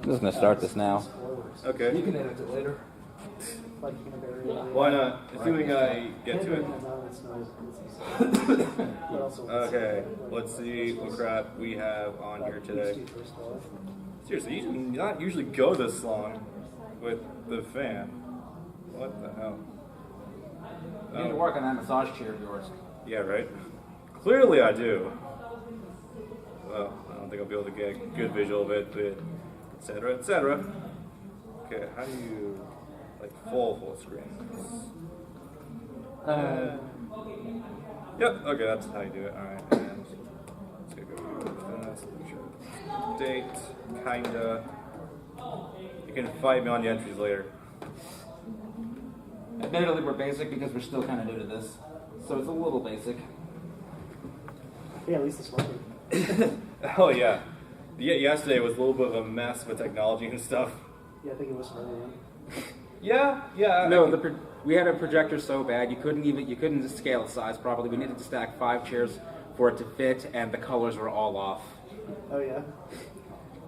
just gonna start this now. Okay. You can edit it later. Why not? Assuming I get to it. Okay, let's see what crap we have on here today. Seriously, you do not usually go this long with the fan. What the hell? You need to work on that massage chair of yours. Yeah, right? Clearly I do. Well, I don't think I'll be able to get a good visual of it, but etc., etc. Okay, how do you, like, full screen? Yep, okay, that's how you do it. Alright, and let's go fast. Date, kinda. You can fight me on the entries later. Admittedly, we're basic because we're still kind of new to this, so it's a little basic. Yeah, at least it's working. Oh yeah. Yesterday was a little bit of a mess with technology and stuff. Yeah, I think it was for everyone. Yeah. No, we had a projector so bad you couldn't scale its size properly. We needed to stack 5 chairs for it to fit, and the colors were all off. Oh yeah.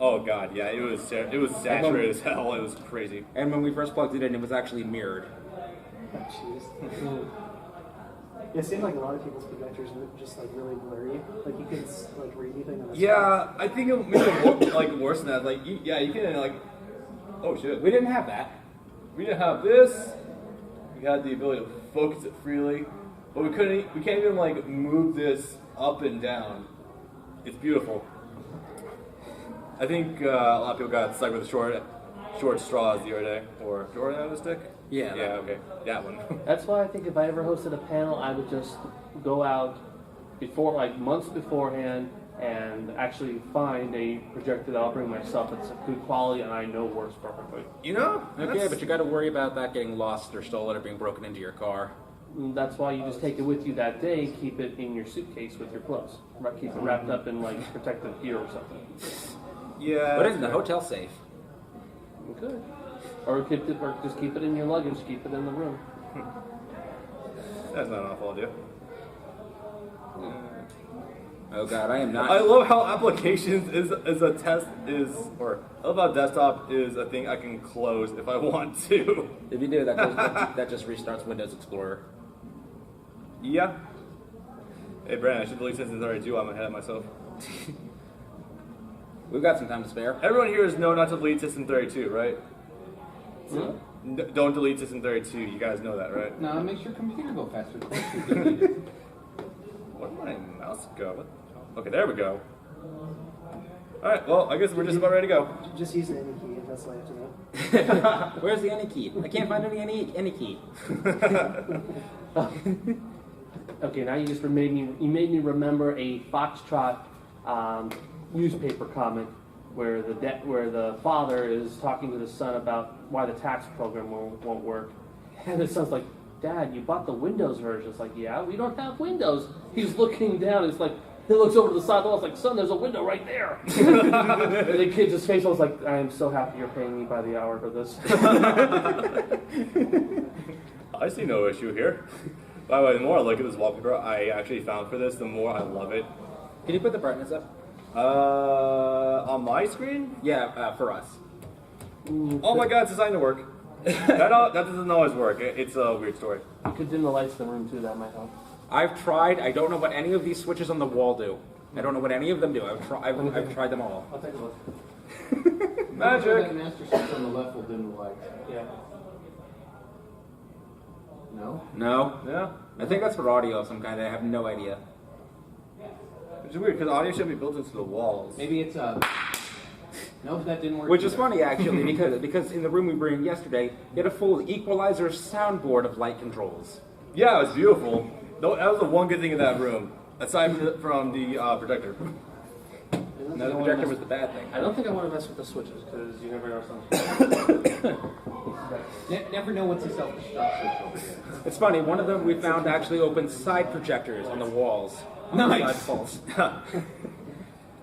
Oh god, yeah, it was saturated as hell. It was crazy. And when we first plugged it in, it was actually mirrored. Oh jeez. Yeah, it seemed like a lot of people's projectors were just like really blurry. Like you couldn't like read anything on the Yeah, I think it makes it like worse than that. Like you can like. Oh shit. We didn't have that. We didn't have this. We had the ability to focus it freely, but we can't even like move this up and down. It's beautiful. I think a lot of people got stuck with the short straws the other day, or short end of the stick. Yeah. Yeah. Okay. That one. That's why I think if I ever hosted a panel, I would just go out before, like months beforehand, and actually find a projector that I'll bring myself that's good quality and I know works perfectly. You know? Okay, but you got to worry about that getting lost or stolen or being broken into your car. And that's why you just take it with you that day, keep it in your suitcase with your clothes. Keep it wrapped up in like protective gear or something. Yeah. Put it in the hotel safe. You could. Or just keep it in your luggage, keep it in the room. That's not an awful idea. Oh god, I am not. I love how applications is a test or I love how desktop is a thing I can close if I want to. If you do, that just restarts Windows Explorer. Yeah. Hey Brandon, I should delete Citizen 32. I'm ahead of myself. We've got some time to spare. Everyone here is know not to delete Citizen 32, right? Don't delete Citizen 32. You guys know that, right? No, it makes your computer go faster. Where did my mouse go? Okay, there we go. Alright, well, I guess we're just about ready to go. Just use the any key if that's all you have to know. Where's the any key? I can't find any key. Okay, now you made me remember a Foxtrot newspaper comic where the father is talking to the son about why the tax program won't work, and the son's like, "Dad, you bought the Windows version." It's like, "Yeah, we don't have Windows." He's looking down. It's like he looks over to the side of the wall. It's like, "Son, there's a window right there." And the kid's face was like, "I am so happy you're paying me by the hour for this." I see no issue here. By the way, the more I look at this wallpaper I actually found for this, the more I love it. Can you put the brightness up? On my screen? Yeah, for us. Oh my god, it's designed to work. that doesn't always work. It's a weird story. You could dim the lights in the room too. That might help. I've tried. I don't know what any of these switches on the wall do. I don't know what any of them do. I've tried them all. I'll take a look. Magic. That master switch on the left will dim the lights. Yeah. No? No? Yeah. I think that's for audio of some kind. I have no idea. Which is weird, because audio should be built into the walls. Maybe it's Nope, that didn't work. Which is either. funny, actually, because in the room we were in yesterday, you had a full equalizer soundboard of light controls. Yeah, it was beautiful. That was the one good thing in that room, aside from the projector. No, the projector was the bad thing. I don't think I want to mess with the switches because you never know something. Never know what's a self-destruct switch over here. It's funny, one of them we found actually opened side projectors on the walls. Nice. Side walls.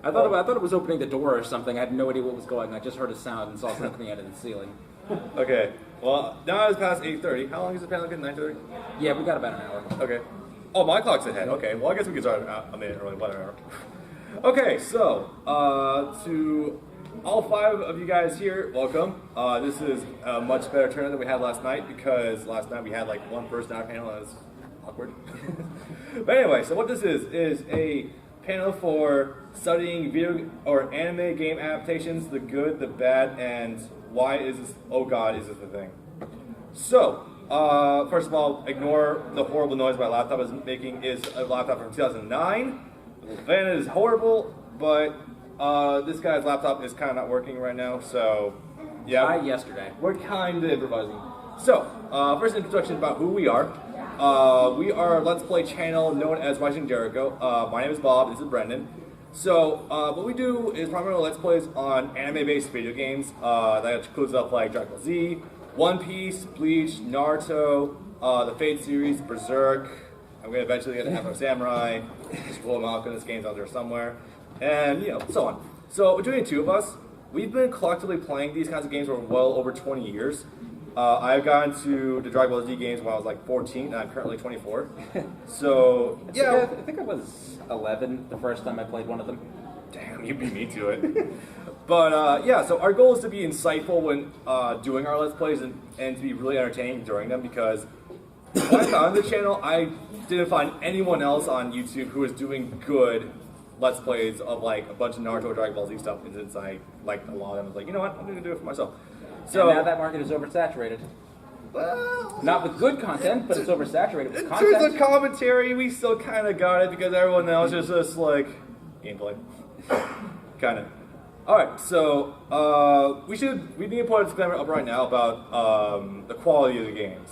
I thought it was opening the door or something. I had no idea what was going on. I just heard a sound and saw something out of the ceiling. Okay, well, now it's past 8:30. How long is the panel again? 9:30? Yeah, we got about an hour. Okay. Oh, my clock's ahead. Okay, well, I guess we can start a minute early, 1 hour. Okay, so, to all 5 of you guys here, welcome. This is a much better turnout than we had last night because last night we had like one person on our panel and it was awkward. But anyway, so what this is a panel for studying video or anime game adaptations, the good, the bad, and why is this, oh god, is this the thing? So, first of all, ignore the horrible noise my laptop is making. Is a laptop from 2009. And it is horrible, but this guy's laptop is kind of not working right now, so yeah. Yesterday. We're kind of improvising. So, first introduction about who we are. We are a Let's Play channel known as Rising Jericho. My name is Bob, this is Brendan. So, what we do is primarily Let's Plays on anime-based video games. That includes stuff like Dragon Ball Z, One Piece, Bleach, Naruto, the Fate series, Berserk. I'm going to eventually get to Afro Samurai, Full Alchemist games out there somewhere, and, you know, so on. So, between the two of us, we've been collectively playing these kinds of games for well over 20 years. I've gotten to the Dragon Ball Z games when I was like 14, and I'm currently 24. So, yeah. I think I was 11 the first time I played one of them. Damn, you beat me to it. But, yeah, so our goal is to be insightful when doing our Let's Plays and to be really entertaining during them, because when I found the channel, I didn't find anyone else on YouTube who was doing good Let's Plays of like a bunch of Naruto, Dragon Ball Z stuff, and since I liked a lot of them, I was like, you know what, I'm going to do it for myself. So and now that market is oversaturated. Well, Not with good content, but it's oversaturated with in content. terms of commentary, we still kind of got it because everyone else is just like gameplay. Kind of. Alright, so we need to put a disclaimer up right now about the quality of the games.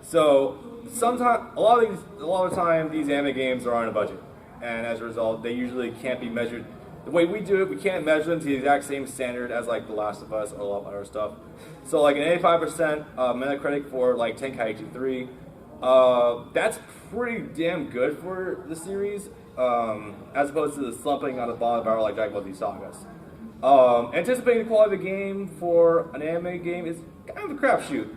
So sometimes, a lot of the time, these anime games are on a budget, and as a result, they usually can't be measured. The way we do it, we can't measure them to the exact same standard as like The Last of Us or a lot of other stuff. So like an 85% Metacritic for like Taiyou 3, that's pretty damn good for the series, as opposed to the slumping on the bottom barrel like Dragon Ball Z Sagas. Anticipating the quality of the game for an anime game is kind of a crapshoot.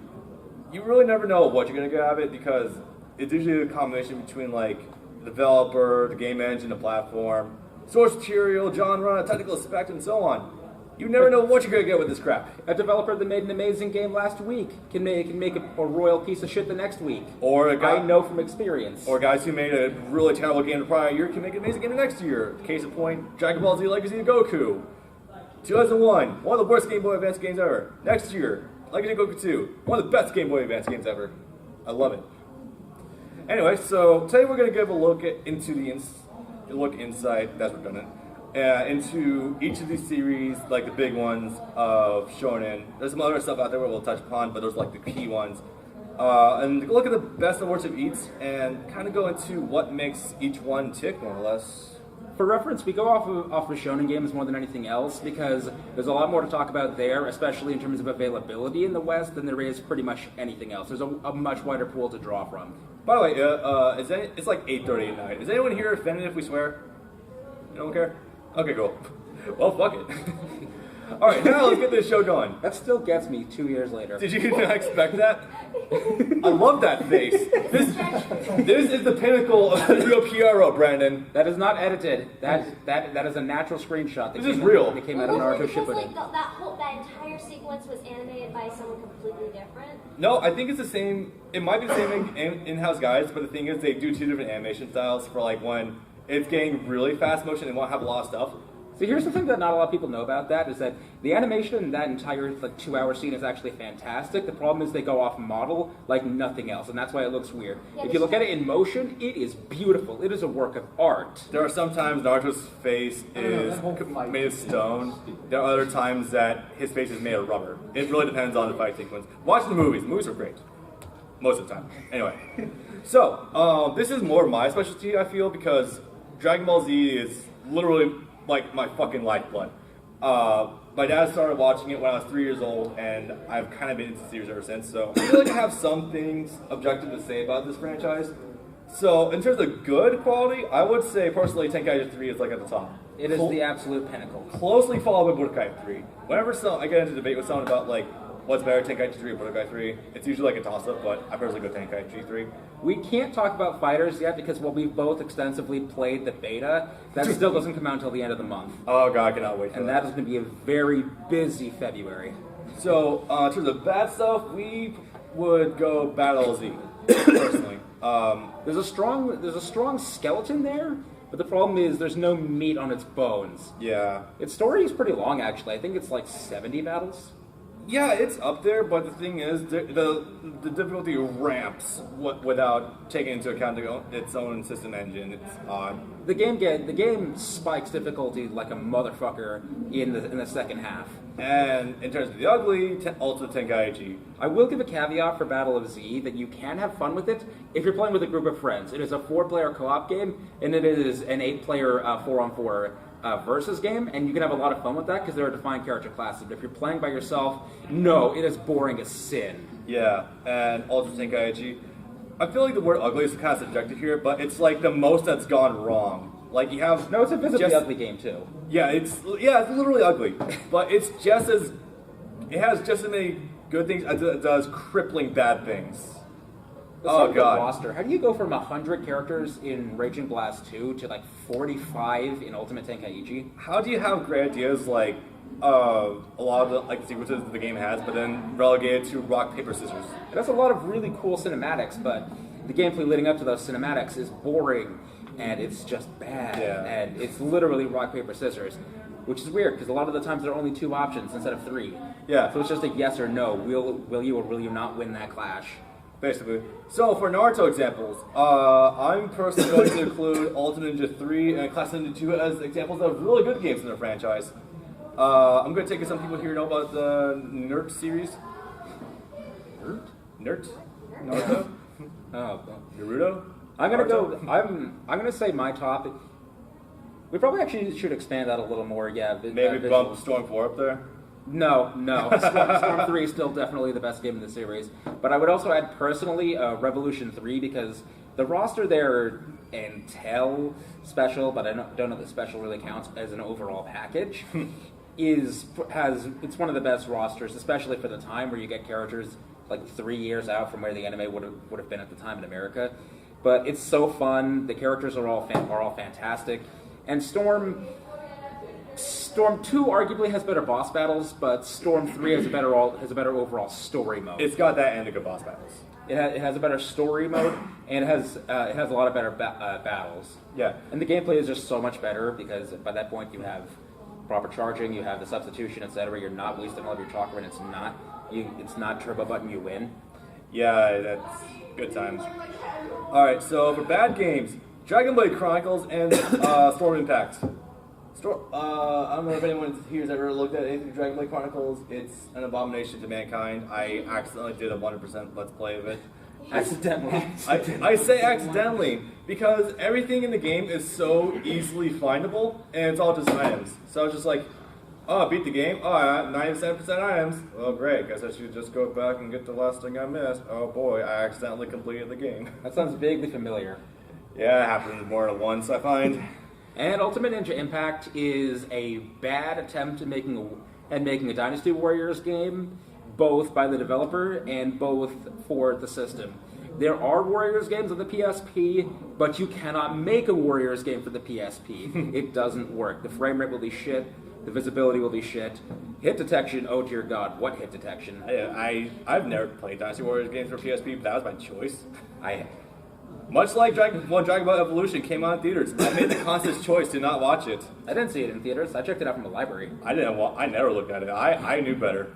You really never know what you're going to get out of it because it's usually a combination between like the developer, the game engine, the platform, source material, genre, technical spec, and so on. You never know what you're going to get with this crap. A developer that made an amazing game last week can make a royal piece of shit the next week. Or a guy, I know from experience. Or guys who made a really terrible game the prior year can make an amazing game the next year. Case in point, Dragon Ball Z Legacy of Goku. 2001, one of the worst Game Boy Advance games ever. Next year, Legacy of Goku 2, one of the best Game Boy Advance games ever. I love it. Anyway, so today we're going to give a look into inside, that's redundant, into each of these series, like the big ones of Shonen. There's some other stuff out there where we'll touch upon, but those are like the key ones. And look at the best and worst of each, and kind of go into what makes each one tick, more or less. For reference, we go off of shonen games more than anything else because there's a lot more to talk about there, especially in terms of availability in the West, than there is pretty much anything else. There's a much wider pool to draw from. By the way, it's like 8:30 at night. Is anyone here offended if we swear? You don't care? Okay, cool. Well, fuck it. All right, now let's get this show going. That still gets me 2 years later. Did you not expect that? I love that face. This is the pinnacle of the real PRO, Brandon. That is not edited. That is a natural screenshot. This is real. That came out of Naruto Because Shippuden. like that entire sequence was animated by someone completely different. No, I think it's the same. It might be the same in-house guys, but the thing is, they do 2 different animation styles for like when it's getting really fast motion and won't have a lot of stuff. So here's the thing that not a lot of people know about that, is that the animation in that entire like 2-hour scene is actually fantastic. The problem is they go off model like nothing else, and that's why it looks weird. Yeah, if you look at it in motion, it is beautiful. It is a work of art. There are some times Naruto's face is made of stone. There are other times that his face is made of rubber. It really depends on the fight sequence. Watch the movies. The movies are great. Most of the time. Anyway. So, this is more my specialty, I feel, because Dragon Ball Z is literally like my fucking lifeblood. My dad started watching it when I was 3 years old, and I've kind of been into the series ever since, so I feel like I have some things objective to say about this franchise. So, in terms of good quality, I would say, personally, Taiyou 3 is like at the top. It is the absolute pinnacle. Closely followed by Budokai 3. Whenever I get into debate with someone about, like, what's better, Tenkaichi 3 or Budokai 3? It's usually like a toss-up, but I personally go Tenkaichi 3. We can't talk about fighters yet because while we've both extensively played the beta, that still doesn't come out until the end of the month. Oh god, I cannot wait for And that is going to be a very busy February. So, in terms of bad stuff, we would go Battle Z, personally. There's a strong skeleton there, but the problem is there's no meat on its bones. Yeah. Its story is pretty long, actually. I think it's like 70 battles. Yeah, it's up there, but the thing is, the difficulty ramps without taking into account its own system engine. It's odd. The game spikes difficulty like a motherfucker in the second half. And in terms of the ugly, Ultimate Tenkaichi. I will give a caveat for Battle of Z that you can have fun with it if you're playing with a group of friends. It is a 4-player co-op game, and it is an 8-player 4-on-4 versus game, and you can have a lot of fun with that because there are defined character classes. But if you're playing by yourself, no, it is boring as sin. Yeah, and Ultimate Tenkaichi. I feel like the word ugly is kind of subjective here, but it's like the most that's gone wrong. Like you have No, it's a visibly ugly game too. Yeah, it's literally ugly, but it has just as many good things as it does crippling bad things. Oh god. Roster. How do you go from 100 characters in Raging Blast 2 to like 45 in Ultimate Tenkaichi? How do you have great ideas like a lot of the sequences that the game has, but then relegated to rock paper scissors? It has a lot of really cool cinematics, but the gameplay leading up to those cinematics is boring and it's just bad. Yeah. And it's literally rock paper scissors, which is weird because a lot of the times there are only 2 options instead of 3. Yeah. So it's just a yes or no. Will you or will you not win that clash? Basically. So for Naruto examples, I'm personally going to include Ultimate Ninja 3 and Class Ninja 2 as examples of really good games in the franchise. I'm going to take some people here know about the Nert series. Nert? Naruto? Oh, Naruto? I'm gonna Naruto? go. I'm gonna say my top. We probably actually should expand that a little more. Yeah, Maybe bump Storm 4 up there? No. Storm 3 is still definitely the best game in the series. But I would also add personally Revolution 3 because the roster there and Tell special, but I don't know that special really counts as an overall package. It's one of the best rosters, especially for the time where you get characters like 3 years out from where the anime would have been at the time in America. But it's so fun. The characters are all fantastic, and Storm 2 arguably has better boss battles, but Storm 3 has a better overall story mode. It's got that and the good boss battles. It has a better story mode, and it has a lot of better battles. Yeah. And the gameplay is just so much better because by that point you have proper charging, you have the substitution, etc. You're not wasting all of your chakra, and it's not turbo button, you win. Yeah, that's good times. Alright, so for bad games, Dragon Blade Chronicles and Storm Impact. I don't know if anyone here has ever looked at anything Dragon Blade Chronicles. It's an abomination to mankind. I accidentally did a 100% Let's Play of it. Accidentally. I say accidentally because everything in the game is so easily findable, and it's all just items. So I was just like, oh, I beat the game. Oh, I got 97% items. Oh, great. Guess I should just go back and get the last thing I missed. Oh boy, I accidentally completed the game. That sounds vaguely familiar. Yeah, it happens more than once, I find. And Ultimate Ninja Impact is a bad attempt at making a Dynasty Warriors game, both by the developer and both for the system. There are Warriors games on the PSP, but you cannot make a Warriors game for the PSP. It doesn't work. The frame rate will be shit. The visibility will be shit. Hit detection, oh dear god, what hit detection? I've never played Dynasty Warriors games for PSP, but that was my choice. Much like Dragon Ball Evolution came out in theaters, I made the conscious choice to not watch it. I didn't see it in theaters. I checked it out from the library. I never looked at it. I knew better.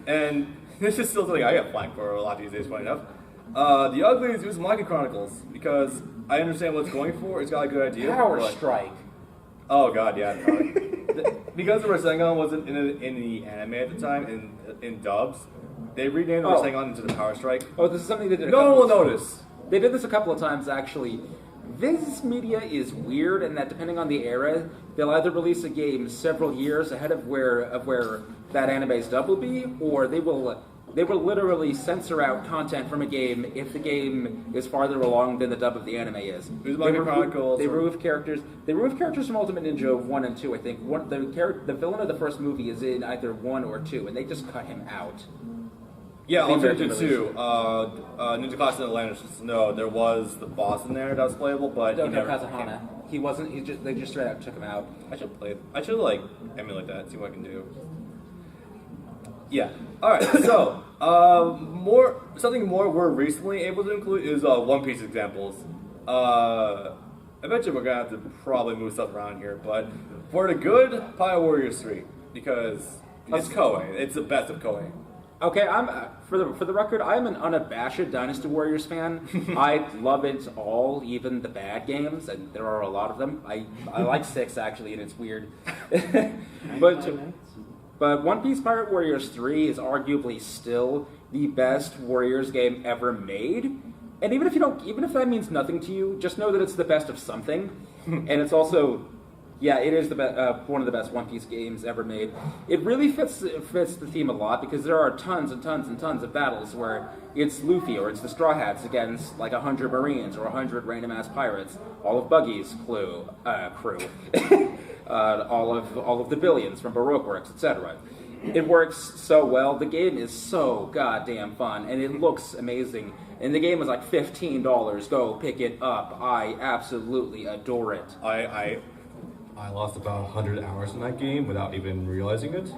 And this is still something I get flanked for a lot these days, funny enough. The ugly is Uzumaki Chronicles, because I understand what it's going for. It's got a good idea. Power but... Strike. Oh god, yeah. Because the Rasengan wasn't in the anime at the time, in dubs, they renamed the Rasengan into the Power Strike. Oh, this is something they did. No one will notice. They did this a couple of times, actually. Viz Media is weird in that depending on the era, they'll either release a game several years ahead of where that anime's dub will be, or they will They will literally censor out content from a game if the game is farther along than the dub of the anime is. Uzumaki Chronicles. They remove characters. They remove characters from Ultimate Ninja 1 and 2, I think. The villain of the first movie is in either 1 or 2, and they just cut him out. Yeah, The Ultimate American Ninja 2. Ninja Class in Atlantis. No, there was the boss in there that was playable, but No, he never Kazuhana. He wasn't. They just straight out took him out. I should like emulate that. See what I can do. Yeah. All right. So, something more we're recently able to include is One Piece examples. Eventually, we're gonna have to probably move stuff around here, but for the good, Pirate Warriors 3 because it's Koei. It's the best of Koei. Okay, I'm for the record, I'm an unabashed Dynasty Warriors fan. I love it all, even the bad games, and there are a lot of them. I like 6 actually, and it's weird. But One Piece Pirate Warriors 3 is arguably still the best Warriors game ever made. And even if that means nothing to you, just know that it's the best of something. And it's also, yeah, it is one of the best One Piece games ever made. It really fits the theme a lot because there are tons and tons and tons of battles where it's Luffy or it's the Straw Hats against like 100 Marines or 100 random ass pirates, all of Buggy's crew. All of the Billions from Baroque Works, etc. It works so well. The game is so goddamn fun, and it looks amazing. And the game is like $15. Go pick it up. I absolutely adore it. I lost about 100 hours in that game without even realizing it.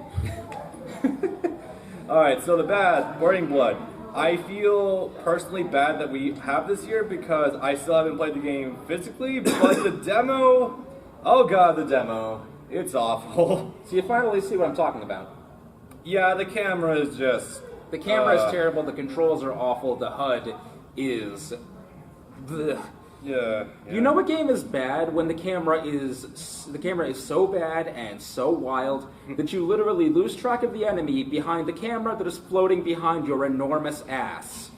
Alright, so the bad, Burning Blood. I feel personally bad that we have this here because I still haven't played the game physically, but the demo, oh god, the demo, it's awful. So you finally see what I'm talking about. Yeah, the camera is just... The camera is terrible, the controls are awful, the HUD is... Blech. Yeah. You know a game is bad when the camera is so bad and so wild that you literally lose track of the enemy behind the camera that is floating behind your enormous ass.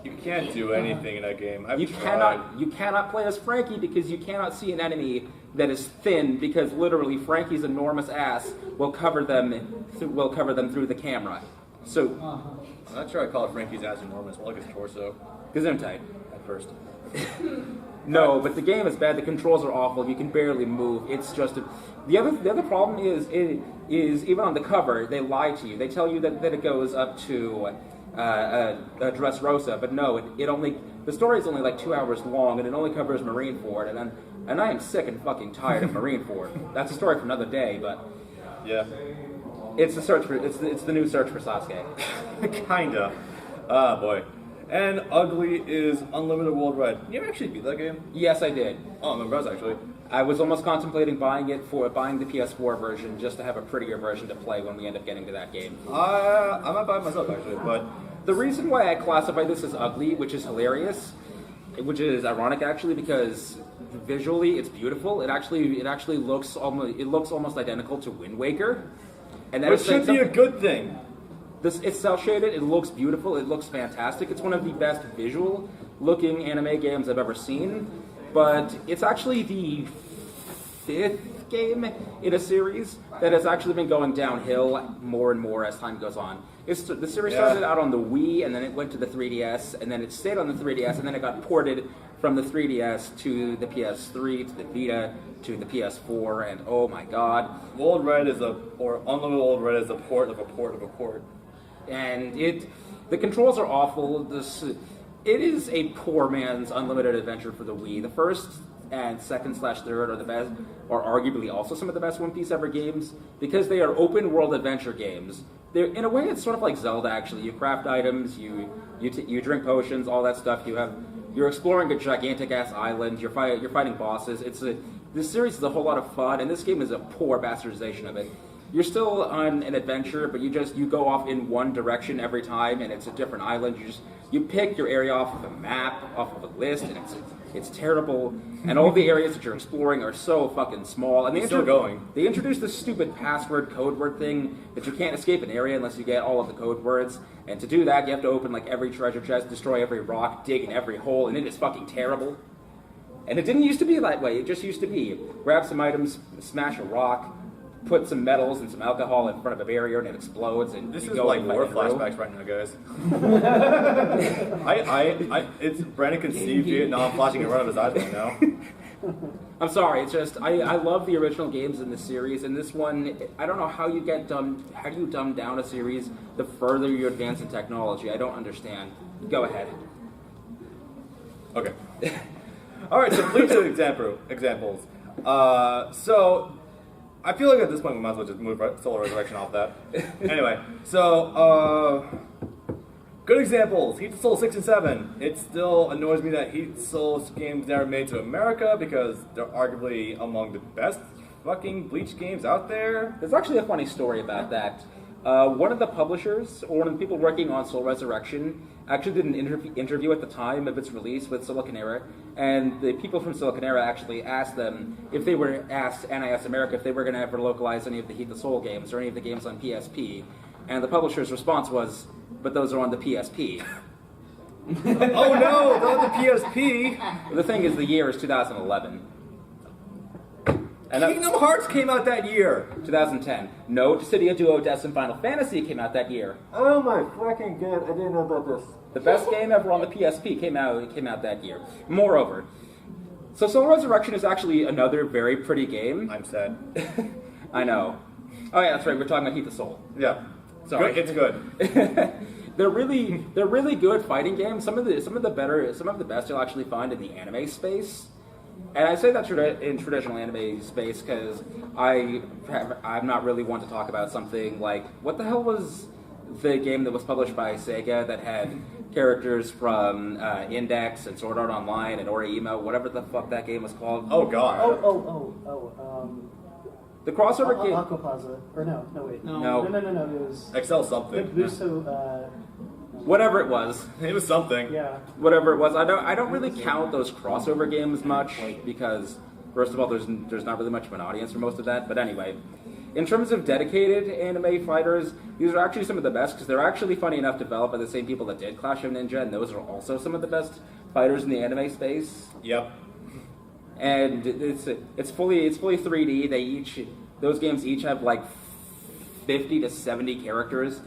You can't do anything in that game. You cannot play as Frankie because you cannot see an enemy that is thin because literally Frankie's enormous ass will cover them through the camera. So I'm not sure I call it Frankie's ass enormous, more like his torso. Gesundheit. At first. No, but the game is bad. The controls are awful. You can barely move. It's just the other problem is even on the cover they lie to you. They tell you that it goes up to Dressrosa, but no, the story is only like 2 hours long and it only covers Marineford, and I am sick and fucking tired of Marineford. That's a story for another day, but yeah, it's the new search for Sasuke. Kinda. Ah, boy. And Ugly is Unlimited World Red. You ever actually beat that game? Yes, I did. Oh, I'm impressed, actually. I was almost contemplating buying the PS4 version just to have a prettier version to play when we end up getting to that game. I might buy it myself, actually, but... The reason why I classify this as ugly, which is hilarious, which is ironic actually, because visually it's beautiful. It actually looks almost identical to Wind Waker, and that Which should be a good thing. It's cel shaded. It looks beautiful. It looks fantastic. It's one of the best visual looking anime games I've ever seen. But it's actually the 5th game in a series that has actually been going downhill more and more as time goes on. The series started out on the Wii, and then it went to the 3DS, and then it stayed on the 3DS, and then it got ported from the 3DS to the PS3, to the Vita, to the PS4, and oh my god. Unlimited World Red is a port of a port of a port. And the controls are awful. It is a poor man's Unlimited Adventure for the Wii. The first and second/third are arguably also some of the best One Piece ever games because they are open world adventure games. In a way, it's sort of like Zelda. Actually, you craft items, you drink potions, all that stuff. You're exploring a gigantic ass island. You're fighting bosses. This series is a whole lot of fun, and this game is a poor bastardization of it. You're still on an adventure, but you go off in one direction every time, and it's a different island. You pick your area off of a map, off of a list, and it's terrible. And all the areas that you're exploring are so fucking small. And they introduced this stupid password code word thing that you can't escape an area unless you get all of the code words. And to do that, you have to open like every treasure chest, destroy every rock, dig in every hole, and it is fucking terrible. And it didn't used to be that way. It just used to be grab some items, smash a rock, put some metals and some alcohol in front of a barrier and it explodes and This you is go like and war fight it through. flashbacks right now, guys. It's Brandon can see Vietnam flashing in front of his eyes right now. I'm sorry, it's just I love the original games in this series, and this one I don't know how you how do you dumb down a series the further you advance in technology? I don't understand. Go ahead. Okay. All right. So please examples. So I feel like at this point we might as well just move Solar Resurrection off that. Anyway, so good examples. Heat the Soul 6 and 7. It still annoys me that Heat the Soul games never made to America because they're arguably among the best fucking Bleach games out there. There's actually a funny story about that. One of the publishers, or one of the people working on Soul Resurrection, actually did an interview at the time of its release with Silicon Era, and the people from Silicon Era actually asked them if they were asked NIS America if they were going to ever localize any of the Heat the Soul games or any of the games on PSP, and the publisher's response was, "But those are on the PSP." Oh no, they're on the PSP. The thing is, the year is 2011. And Kingdom Hearts came out that year. 2010. No, Dissidia Duodecim and Final Fantasy came out that year. Oh my fucking god, I didn't know about this. The best game ever on the PSP came out that year. Moreover, so Soul Resurrection is actually another very pretty game. I'm sad. I know. Oh yeah, that's right. We're talking about Heat the Soul. Yeah. Sorry. It's good. They're really good fighting games. Some of the best you'll actually find in the anime space. And I say that in traditional anime space because I'm not really one to talk about something like, what the hell was the game that was published by Sega that had characters from Index and Sword Art Online and Orihime, whatever the fuck that game was called? Oh god. The crossover game. Aquaplaza. Or no, wait. No. No, it was... Excel something. Buso, Whatever it was. It was something. yeah. Whatever it was. I don't really count those crossover games much because, first of all, there's not really much of an audience for most of that. But anyway, in terms of dedicated anime fighters, these are actually some of the best because they're actually, funny enough, developed by the same people that did Clash of Ninja, and those are also some of the best fighters in the anime space. Yep. And it's fully 3D. Those games each have like 50 to 70 characters.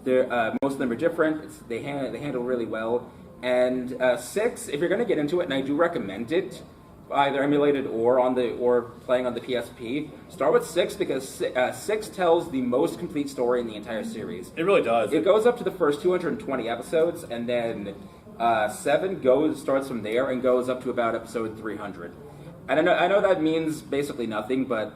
Most of them are different. They handle really well. And 6, if you're going to get into it, and I do recommend it, either emulated or playing on the PSP, start with 6 because 6 tells the most complete story in the entire series. It really does. It goes up to the first 220 episodes, and then 7 starts from there and goes up to about episode 300. And I know that means basically nothing, but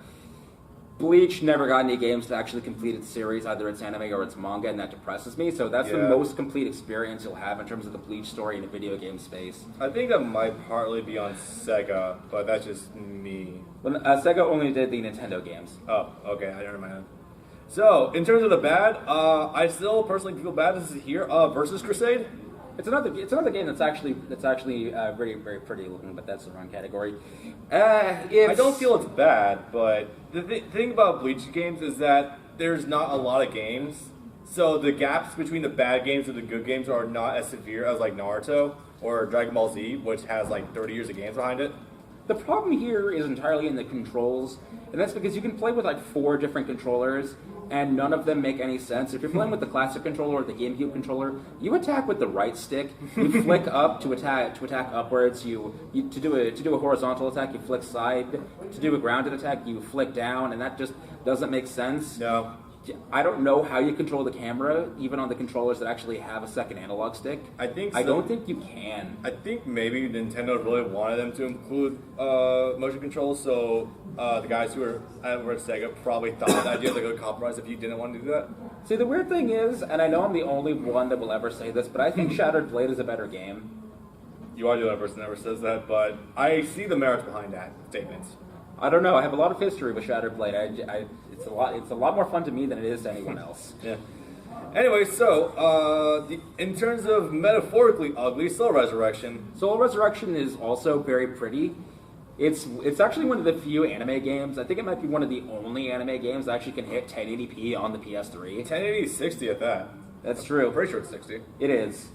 Bleach never got any games to actually complete its series, either its anime or its manga, and that depresses me. So that's the most complete experience you'll have in terms of the Bleach story in a video game space. I think that might partly be on Sega, but that's just me. Well, Sega only did the Nintendo games. Oh, okay, I don't mind. So, in terms of the bad, I still personally feel bad this is here. Versus Crusade. It's another game that's actually very, very pretty looking, but that's the wrong category. I don't feel it's bad, but the thing about Bleach games is that there's not a lot of games, so the gaps between the bad games and the good games are not as severe as like Naruto or Dragon Ball Z, which has like 30 years of games behind it. The problem here is entirely in the controls, and that's because you can play with like 4 different controllers, and none of them make any sense. If you're playing with the classic controller or the GameCube controller, you attack with the right stick. You flick up to attack upwards. To do a horizontal attack, you flick side. To do a grounded attack, you flick down, and that just doesn't make sense. No. I don't know how you control the camera, even on the controllers that actually have a second analog stick. I don't think you can. I think maybe Nintendo really wanted them to include motion controls, so the guys who were at Sega probably thought the idea was a good compromise if you didn't want to do that. See, the weird thing is, and I know I'm the only one that will ever say this, but I think Shattered Blade is a better game. You are the only person that ever says that, but I see the merits behind that statement. I don't know. I have a lot of history with Shattered Blade. It's a lot more fun to me than it is to anyone else. Yeah. Anyway, so in terms of metaphorically ugly, Soul Resurrection. Soul Resurrection is also very pretty. It's actually one of the few anime games. I think it might be one of the only anime games that actually can hit 1080p on the PS3. 1080 is 60 at that. That's true. I'm pretty sure it's 60. It is.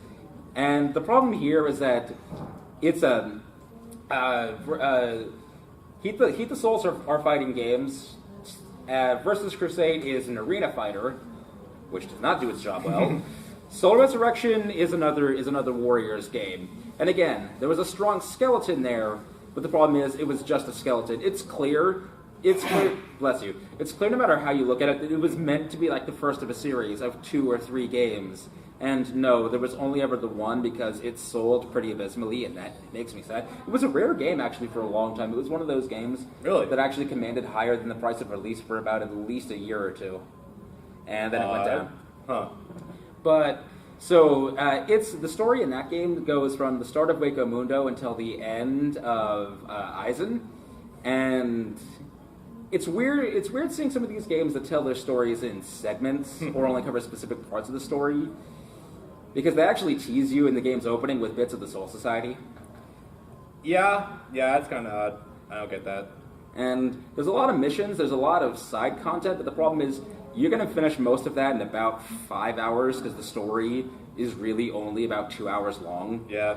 And the problem here is that it's Heat the Souls are fighting games, Versus Crusade is an arena fighter, which does not do its job well. Solar Resurrection is another Warriors game. And again, there was a strong skeleton there, but the problem is it was just a skeleton. It's clear, bless you, it's clear no matter how you look at it that it was meant to be like the first of a series of 2 or 3 games. And no, there was only ever the one because it sold pretty abysmally, and that makes me sad. It was a rare game, actually, for a long time. It was one of those games that actually commanded higher than the price of release for about at least a year or two. And then it went down. Huh. But, so, it's the story in that game goes from the start of Waco Mundo until the end of Eisen. And it's weird seeing some of these games that tell their stories in segments or only cover specific parts of the story. Because they actually tease you in the game's opening with bits of the Soul Society. Yeah, that's kind of odd. I don't get that. And there's a lot of missions, there's a lot of side content, but the problem is you're going to finish most of that in about 5 hours because the story is really only about 2 hours long. Yeah.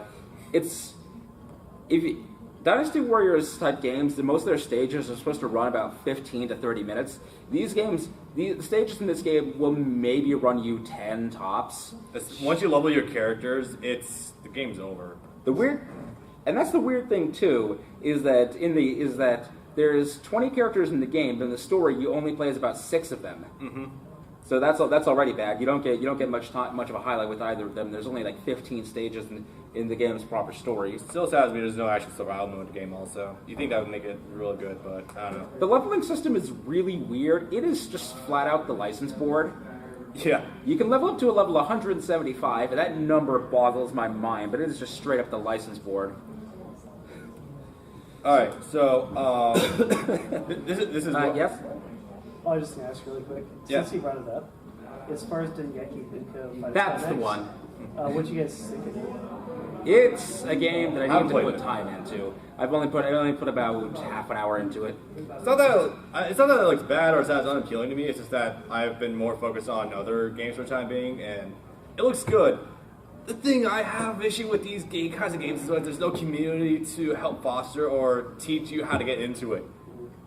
Dynasty Warriors type games, most of their stages are supposed to run about 15 to 30 minutes. These games, the stages in this game will maybe run you 10 tops. Once you level your characters, the game's over. And that's the weird thing too, is that there's 20 characters in the game, but in the story you only play as about 6 of them. Mm-hmm. So that's already bad. You don't get much of a highlight with either of them. There's only like 15 stages in the game's proper story. Still sad to me there's no actual survival mode in the game also. You think that would make it real good, but I don't know. The leveling system is really weird. It is just flat out the license board. Yeah. You can level up to a level 175, and that number boggles my mind, but it is just straight up the license board. Alright, so, this is what... Yes? I was just going to ask really quick, since you brought it up, as far as Dengeki Bunko... That's the one. What do you guys think of it? It's a game that I need to put it. time into. I only put about half an hour into it. It's not that it looks bad or it's that it's unappealing to me. It's just that I've been more focused on other games for the time being, and it looks good. The thing I have issue with these kinds of games is that there's no community to help foster or teach you how to get into it.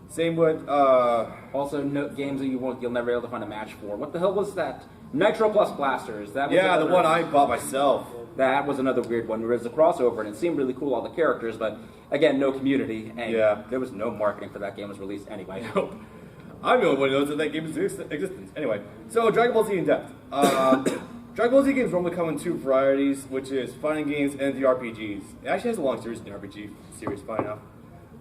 Same with also no games that you'll never be able to find a match for. What the hell was that? Nitro Plus Blasters. That was the one I bought myself. That was another weird one. There was a crossover, and it seemed really cool, all the characters, but again, no community, and there was no marketing for that game was released anyway. Nope. I'm the only one who knows that that game is in existence. Anyway, so Dragon Ball Z in depth. Dragon Ball Z games normally come in 2 varieties, which is fighting games and the RPGs. It actually has a long series in the RPG series, funny enough.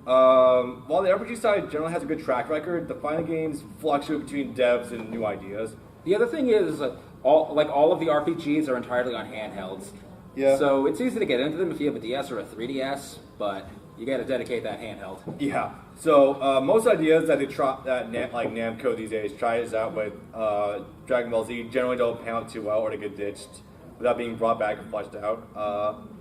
While the RPG side generally has a good track record, the fighting games fluctuate between devs and new ideas. The other thing is, all of the RPGs are entirely on handhelds. Yeah. So it's easy to get into them if you have a DS or a 3DS, but you got to dedicate that handheld. Yeah. So most ideas that Namco these days tries out with Dragon Ball Z generally don't pan out too well or they get ditched without being brought back and fleshed out.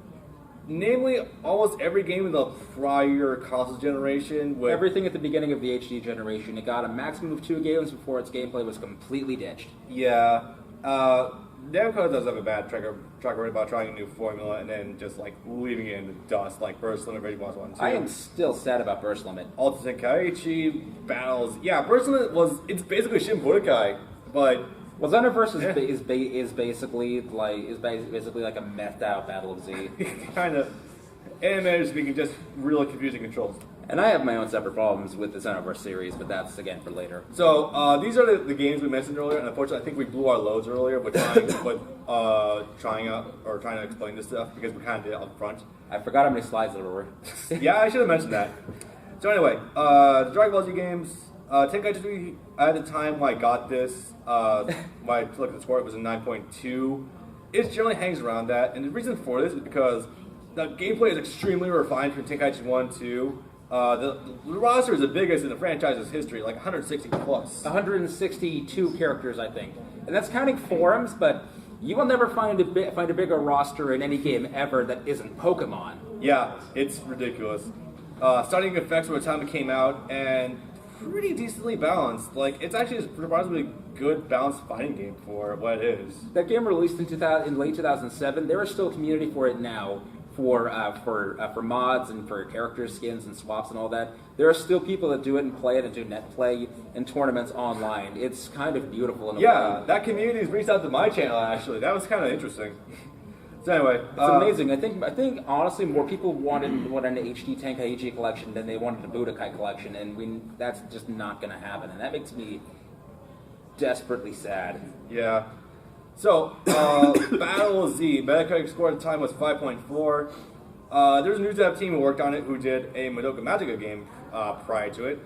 Namely, almost every game in the prior console generation. Everything at the beginning of the HD generation, it got a maximum of 2 games before its gameplay was completely ditched. Yeah. Namco does have a bad track record about trying a new formula and then just leaving it in the dust, like Burst Limit Rage 1 2. I am still sad about Burst Limit. Ultimate Tenkaichi battles. Yeah, Burst Limit it's basically Shin Budokai, but well, Xenoverse is basically like a methed out Battle of Z. Kind of. Animators speaking, just really confusing controls. And I have my own separate problems with the Xenoverse series, but that's again for later. So these are the games we mentioned earlier, and unfortunately, I think we blew our loads earlier with trying to explain this stuff because we kind of did it up front. I forgot how many slides there were. Yeah, I should have mentioned that. So anyway, the Dragon Ball Z games. Tenkaichi at the time when I got this, when I looked at the score, it was a 9.2. It generally hangs around that, and the reason for this is because the gameplay is extremely refined from Tenkaichi 1 2. The roster is the biggest in the franchise's history, like 160 plus. 162 characters, I think. And that's counting forums, but you will never find a bigger roster in any game ever that isn't Pokemon. Yeah, it's ridiculous. Starting effects by the time it came out, and pretty decently balanced. It's actually a surprisingly good balanced fighting game for what it is. That game released in late 2007. There is still a community for it now. for mods and for character skins and swaps and all that. There are still people that do it and play it and do net play and tournaments online. It's kind of beautiful in a way. That community has reached out to my channel actually. That was kind of interesting. So anyway, it's amazing. I think honestly more people wanted an HD Tenkaichi collection than they wanted a Budokai collection, and that's just not going to happen, and that makes me desperately sad. Yeah. So, Battle Z, Metacritic score at the time was 5.4. There's a news dev team who worked on it who did a Madoka Magica game prior to it.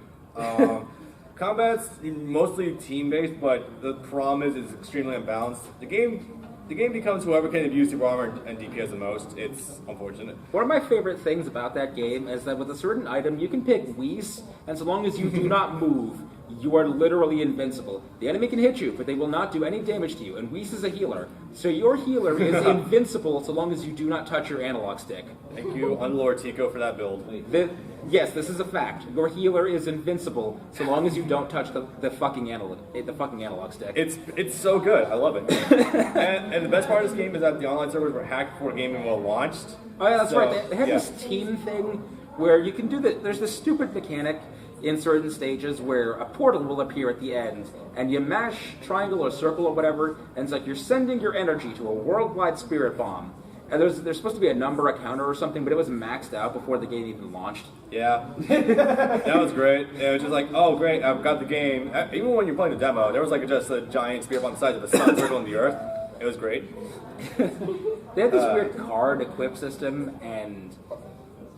Combat's mostly team-based, but the problem is it's extremely unbalanced. The game becomes whoever can abuse super armor and DPS the most. It's unfortunate. One of my favorite things about that game is that with a certain item, you can pick Whis, and so long as you do not move, you are literally invincible. The enemy can hit you, but they will not do any damage to you, and Whis is a healer. So your healer is invincible so long as you do not touch your analog stick. Thank you, Unlord Tico, for that build. Yes, this is a fact. Your healer is invincible so long as you don't touch the fucking analog stick. It's so good. I love it. and the best part of this game is that the online servers were hacked before the game even well launched. Oh yeah, that's right. They had this team thing where you can do that. There's this stupid mechanic in certain stages where a portal will appear at the end, and you mash triangle or circle or whatever, and it's like you're sending your energy to a worldwide spirit bomb. And there's supposed to be a number, a counter or something, but it was maxed out before the game even launched. Yeah. That was great. It was just like, oh great, I've got the game. Even when you're playing the demo, there was like just a giant spirit bomb the size of the sun circling the earth. It was great. They had this weird card equip system, and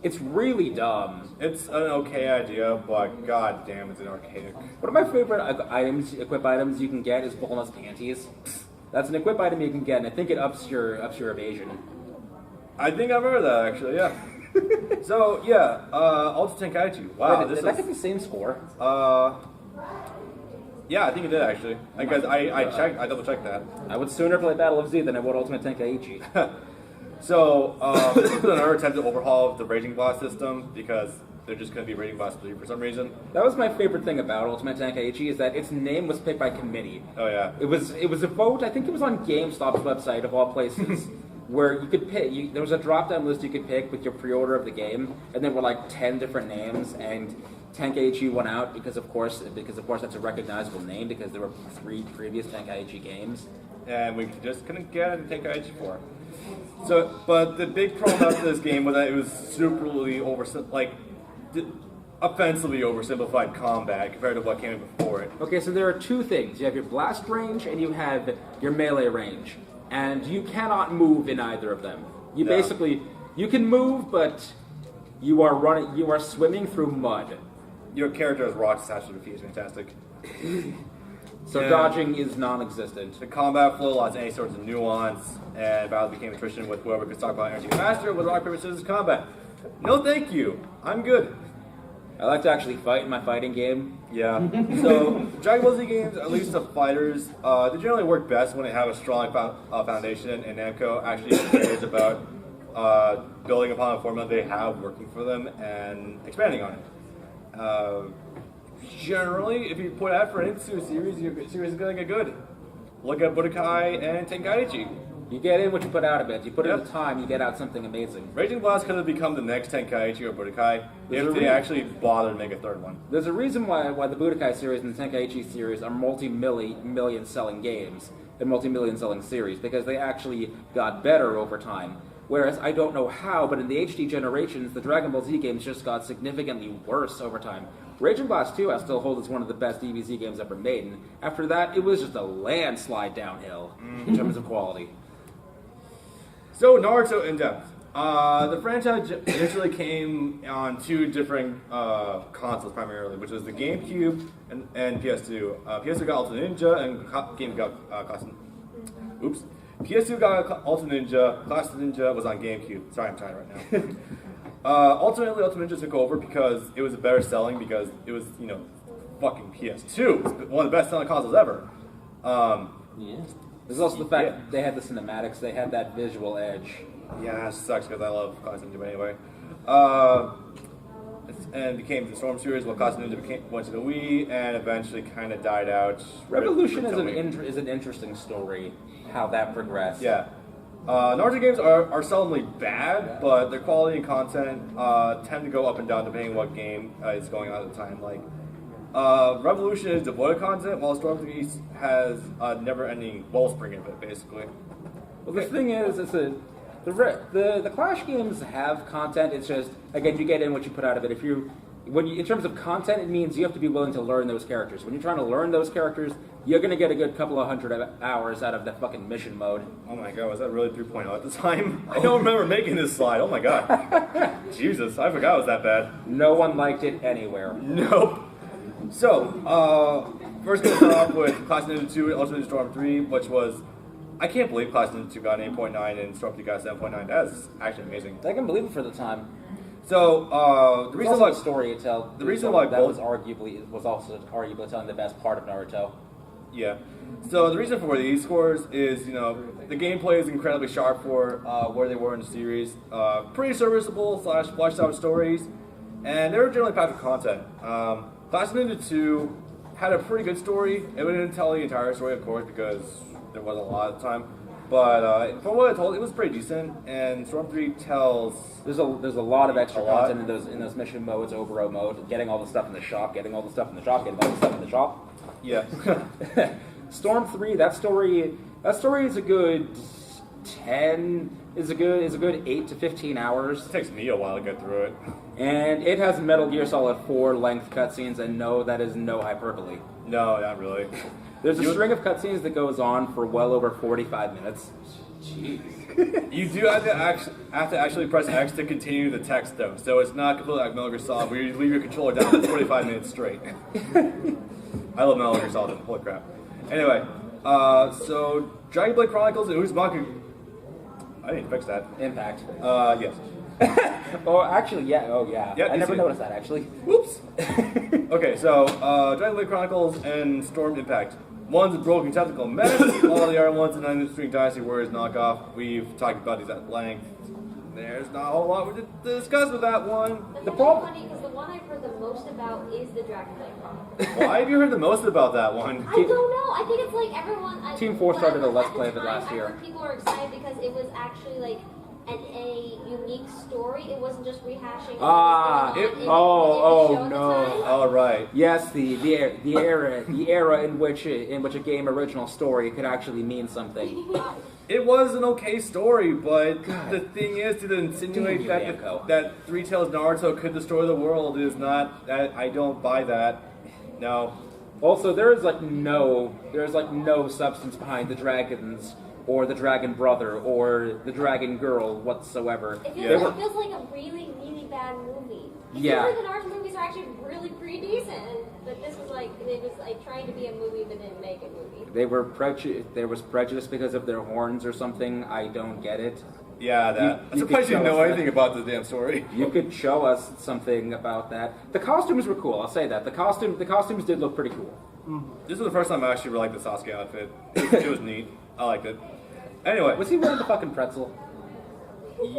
it's really dumb. It's an okay idea, but god damn, it's an archaic. One of my favorite equip items you can get is Bulma's panties. That's an equip item you can get, and I think it ups your evasion. I think I've heard that actually, yeah. So yeah, Ultra Tenkaichi. Wow, Wait, did that get the same score? Yeah, I think it did actually. Because I double checked that. I would sooner play Battle of Z than I would Ultimate Tenkaichi. So this is another attempt to overhaul the Raging Blast system because they're just going to be Raging Blast 3 for some reason. That was my favorite thing about Ultimate Tenkaichi is that its name was picked by committee. Oh yeah. It was a vote. I think it was on GameStop's website of all places. Where you could pick, there was a drop-down list you could pick with your pre-order of the game, and there were like 10 different names, and Tenkaichi won out because of course that's a recognizable name because there were 3 previous Tenkaichi games. And we just couldn't get a Tenkaichi 4. So, but the big problem about this game was that it was offensively oversimplified combat compared to what came before it. Okay, so there are 2 things. You have your blast range and you have your melee range. And you cannot move in either of them. You can move, but you are swimming through mud. Your character has rocks attached to the feet is fantastic. So dodging is non-existent. The combat flow lost any sorts of nuance, and battles became attrition with whoever could talk about energy faster with rock, paper, scissors combat. No thank you. I'm good. I like to actually fight in my fighting game. Yeah. So, Dragon Ball Z games, at least the fighters, they generally work best when they have a strong foundation, and Namco actually cares about building upon a formula they have working for them and expanding on it. Generally, if you put effort into a series, your series is going to get good. Look at Budokai and Tenkaichi. You get in what you put out of it. You put in the time, you get out something amazing. Raging Blast could have become the next Tenkaichi or Budokai if they actually bothered to make a third one. There's a reason why the Budokai series and the Tenkaichi series are multi-million selling games and multi-million selling series, because they actually got better over time. Whereas, I don't know how, but in the HD generations, the Dragon Ball Z games just got significantly worse over time. Raging Blast 2 I still hold as one of the best DBZ games ever made, and after that, it was just a landslide downhill in terms of quality. So, Naruto in depth. The franchise initially came on 2 different consoles primarily, which was the GameCube and PS2. PS2 got Ultimate Ninja and GameCube got Classic. Oops. PS2 got Ultimate Ninja. Classic Ninja was on GameCube. Sorry, I'm tired right now. Ultimately, Ultimate Ninja took over because it was better selling because it was, fucking PS2. It was one of the best selling consoles ever. Yeah. There's also the fact that they had the cinematics, they had that visual edge. Yeah, it sucks because I love Classic Ninja anyway. And became the Storm series while Classic Ninja went to the Wii and eventually kind of died out. Revolution is an interesting story, how that progressed. Yeah. Naruto games are seldomly bad, but their quality and content tend to go up and down depending on what game is going on at the time. Like, Revolution is devoid of content, while Storm 3 has a never-ending wellspring of it, basically. Well, the thing is, the Clash games have content. It's just, again, you get in what you put out of it. In terms of content, it means you have to be willing to learn those characters. When you're trying to learn those characters, you're going to get a good couple of hundred hours out of that fucking mission mode. Oh my god, was that really 3.0 at the time? I don't remember making this slide. Oh my god. Jesus, I forgot it was that bad. No one liked it anywhere. Nope. So, first going to start off with Clash Ninja 2 and Ultimate Ninja Storm 3, which was... I can't believe Clash Ninja 2 got an 8.9 and Storm 3 got 7.9. That's actually amazing. I can believe it for the time. So, the reason why... story to tell. The reason why... That was also arguably telling the best part of Naruto. Yeah. So the reason for these scores is, the gameplay is incredibly sharp for where they were in the series. Pretty serviceable / fleshed out stories, and they were generally packed with content. Clash Ninja 2 had a pretty good story. It didn't tell the entire story, of course, because there wasn't a lot of time. But from what I told, it was pretty decent. And Storm 3 tells... There's a lot of extra content in those mission modes, Obero mode, getting all the stuff in the shop, getting all the stuff in the shop, getting all the stuff in the shop. Yeah. Storm 3, that story is a good 8 to 15 hours. It takes me a while to get through it. And it has Metal Gear Solid 4 length cutscenes, and no, that is no hyperbole. No, not really. There's a string of cutscenes that goes on for well over 45 minutes. Jeez. You do have to actually press X to continue the text, though, so it's not completely like Metal Gear Solid, where you leave your controller down for 45 minutes straight. I love Metal Gear Solid. Holy crap. Anyway, so Dragon Blade Chronicles and Uzumaki... I didn't fix that. Impact. Yes. Oh, actually, yeah. Oh, yeah. Yep, I never noticed that, actually. Whoops. Okay, so Dragon Blade Chronicles and Storm Impact. One's a broken technical mess, while the other one's an Unstring Dynasty Warriors knockoff. We've talked about these at length. There's not a whole lot to discuss with that one. The problem... funny, because the one I've heard the most about is the Dragon Blade Chronicles. Why have you heard the most about that one? I don't know. I think it's like everyone... Team 4 started a Let's Play of it last year. I heard people were excited because it was actually like a unique story. It wasn't just rehashing. No. All right. Yes, the era in which a game original story could actually mean something. It was an okay story, but the thing is, to insinuate that Three Tails Naruto could destroy the world is not. I don't buy that. No. Also, there's no substance behind the dragons, or the dragon brother, or the dragon girl whatsoever. It feels like a really, really bad movie. It feels like the Naruto movies are actually really pretty decent, but this was like trying to be a movie but didn't make a movie. There was prejudice because of their horns or something. I don't get it. Yeah, I'm surprised you know anything about the damn story. You could show us something about that. The costumes were cool, I'll say that. The costumes did look pretty cool. This was the first time I actually really liked the Sasuke outfit. It was neat. I liked it. Anyway. Was he wearing the fucking pretzel?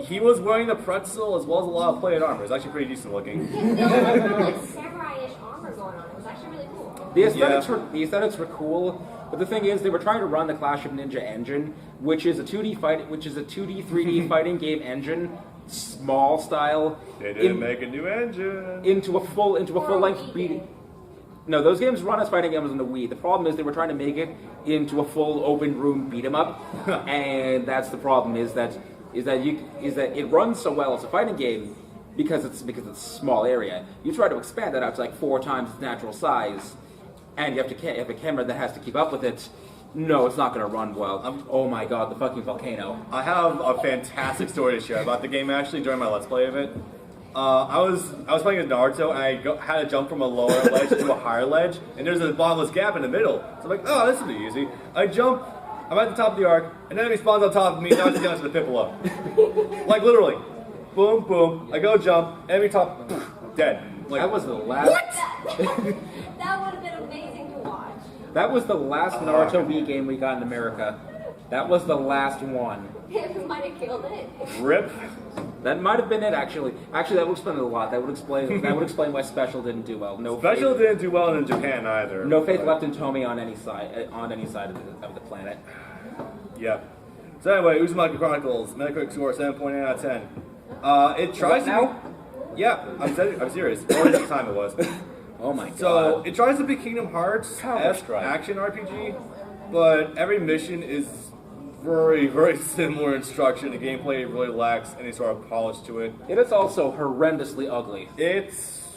He was wearing the pretzel as well as a lot of plated armor. It was actually pretty decent looking. Yeah, there was like samurai-ish armor going on. It was actually really cool. The aesthetics were cool, but the thing is, they were trying to run the Clash of Ninja engine, which is a 2D 3D fighting game engine, small style. They didn't make a new engine. Into a full length beat. No, those games run as fighting games on the Wii. The problem is they were trying to make it into a full open room beat 'em up, and that's the problem. Is that it runs so well as a fighting game because it's a small area. You try to expand that out to like 4 times its natural size, and you have a camera that has to keep up with it. No, it's not going to run well. Oh my god, the fucking volcano. I have a fantastic story to share about the game actually during my Let's Play of it. I was playing as Naruto, and I had to jump from a lower ledge to a higher ledge, and there's a bottomless gap in the middle. So I'm like, oh, this will be easy. I jump, I'm at the top of the arc, and then he spawns on top of me, now it's down to the pit below. Like, literally. Boom, boom. I go jump, enemy top, dead. Like, that was the last... What? That would have been amazing to watch. That was the last Naruto Wii game we got in America. That was the last one. It might have killed it. Rip. That might have been it, actually. Actually, that would explain a lot. That would explain why Special didn't do well. Special didn't do well in Japan either. No faith left in Tomy on any side of the planet. Yeah. So anyway, Uzumaki Chronicles, Metacritic score 7.8 out of 10. It tries to now? Yeah, I'm serious. Or at the time it was. Oh my god. So it tries to be Kingdom Hearts Counter-Strike. action RPG, but every mission is very, very similar in structure. The gameplay really lacks any sort of polish to it. It is also horrendously ugly. It's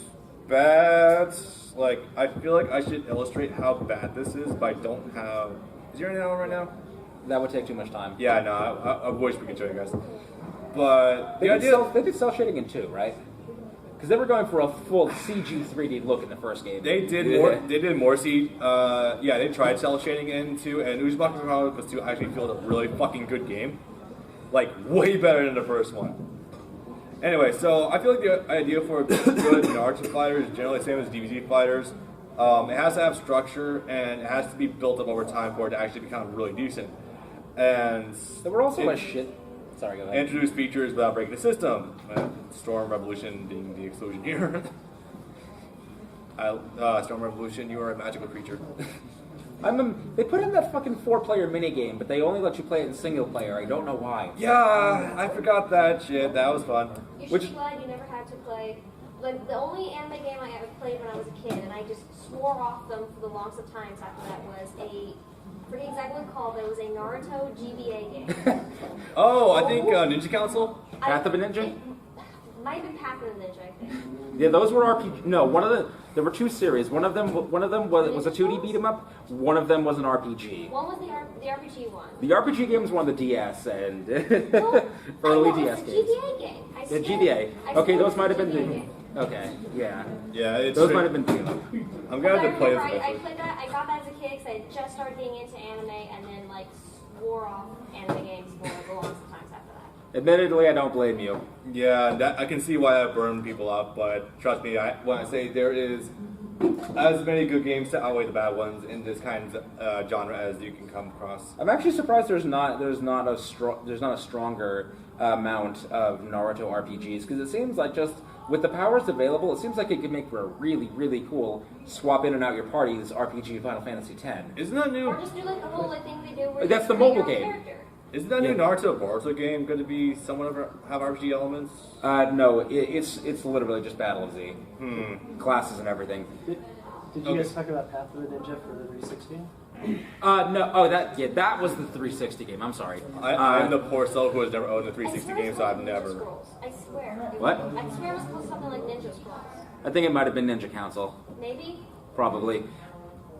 bad. Like, I feel like I should illustrate how bad this is, but I don't have... Is there anything on right now? That would take too much time. Yeah, no, I wish we could show you guys. But They the did, idea... they did cell shading in 2, right? Because they were going for a full CG 3D look in the first game. They did more. They did more. Yeah, they tried cell shading in 2, and Uzumaki Chronicles 2 actually feels a really fucking good game, like way better than the first one. Anyway, so I feel like the idea for good Naruto fighters is generally the same as DBZ fighters. It has to have structure, and it has to be built up over time for it to actually become really decent. And There were also a shit. Sorry, go ahead. introduce features without breaking the system. Storm Revolution being the exclusion here. Storm Revolution, you are a magical creature. They put in that fucking 4-player minigame, but they only let you play it in single player. I don't know why. Yeah, I forgot that shit. That was fun. You should be glad you never had to play. Like, the only anime game I ever played when I was a kid, and I just swore off them for the longest of times after that, was I forget exactly what it's called, but it was a Naruto GBA game. Oh, I think Ninja Council? Path of a Ninja? It might have been Path of a Ninja, I think. Yeah, those were RPG. No, there were 2 series. One of them was a 2D beat 'em up. One of them was an RPG. One was the RPG one. The RPG games were on the DS and Well, early I know, DS it's a games. GBA game. I The swear- GBA. I Okay, swear those it's a might have been GBA the. game. Okay, yeah. Yeah, it's Those might have been beat 'em up. I'm glad I to play this remember I eventually. played that. I got that as a kid because I had just started getting into anime, and then like swore off anime games for the longest of times after that. Admittedly, I don't blame you. Yeah, I can see why that burned people up, but trust me, when I say there is as many good games to outweigh the bad ones in this kind of genre as you can come across. I'm actually surprised there's not a stronger amount of Naruto RPGs, because it seems like just with the powers available, it seems like it could make for a really, really cool swap in and out your parties RPG Final Fantasy X. Isn't that new? Or just do like the whole thing they do where That's you the create mobile your own game. character. Isn't that new Naruto Boruto game going to be somewhat of have RPG elements? No, it's literally just Battle of Z. Classes and everything. Did you guys talk about Path of the Ninja for the 360? No. Oh, that was the 360 game. I'm sorry. I'm the poor soul who has never owned a 360 I swear game, it's so I've called never. Ninja Scrolls. I swear. What? I swear it was called something like Ninja Scrolls. I think it might have been Ninja Council. Maybe? Probably.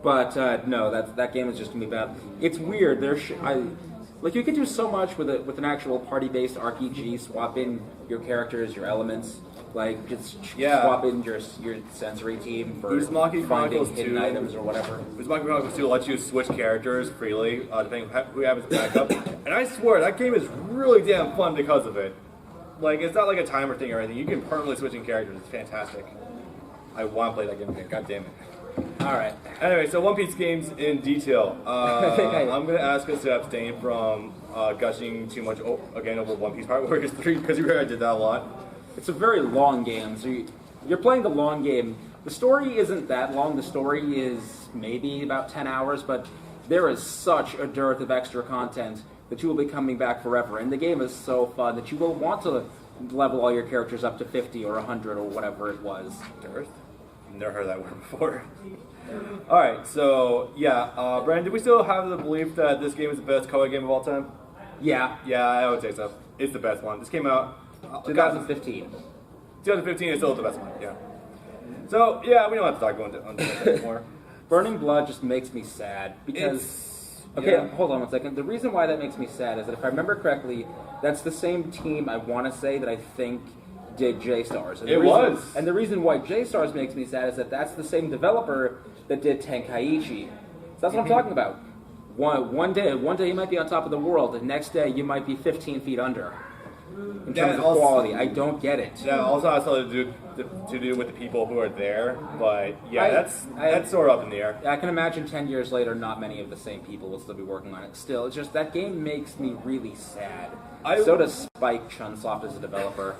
But no, that game is just gonna be bad. It's weird. Like you could do so much with an actual party-based RPG. Swap in your characters, your elements. Like just swap in your sensory team for Uzumaki finding Chronicles hidden 2. items or whatever. Uzumaki Chronicles 2 lets you switch characters freely, depending on who happens to back up. And I swear, that game is really damn fun because of it. Like, it's not like a timer thing or anything. You can permanently switch in characters. It's fantastic. I want to play that game again. God damn it. Alright. Anyway, so One Piece games in detail. I'm going to ask us to abstain from gushing too much again over One Piece Pirate Warriors 3 because you already did that a lot. It's a very long game, so you're playing the long game. The story isn't that long. The story is maybe about 10 hours, but there is such a dearth of extra content that you will be coming back forever. And the game is so fun that you will want to level all your characters up to 50 or 100 or whatever it was. Dearth? I've never heard that word before. Alright, so yeah, Brandon, do we still have the belief that this game is the best co-ed game of all time? Yeah. Yeah, I would say so. It's the best one. This came out 2015. 2015 is still the best one, yeah. So, yeah, we don't have to talk about that anymore. Burning Blood just makes me sad because... Hold on one second. The reason why that makes me sad is that if I remember correctly, that's the same team I want to say that I think did J-Stars. And the reason why J-Stars makes me sad is that that's the same developer that did Tenkaichi. So that's what I'm talking about. One day you might be on top of the world, the next day you might be 15 feet under. In terms of quality, I don't get it. That also has something to do with the people who are there, but yeah, that's sort of up in the air. I can imagine 10 years later, not many of the same people will still be working on it. Still, it's just that game makes me really sad. So does Spike Chunsoft as a developer.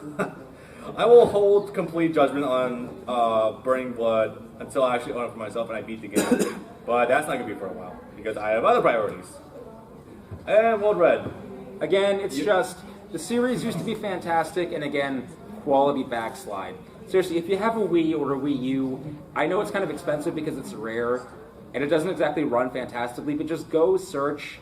I will hold complete judgment on Burning Blood until I actually own it for myself and I beat the game. But that's not going to be for a while, because I have other priorities. And World Red. Again, it's just the series used to be fantastic, and again, quality backslide. Seriously, if you have a Wii or a Wii U, I know it's kind of expensive because it's rare, and it doesn't exactly run fantastically, but just go search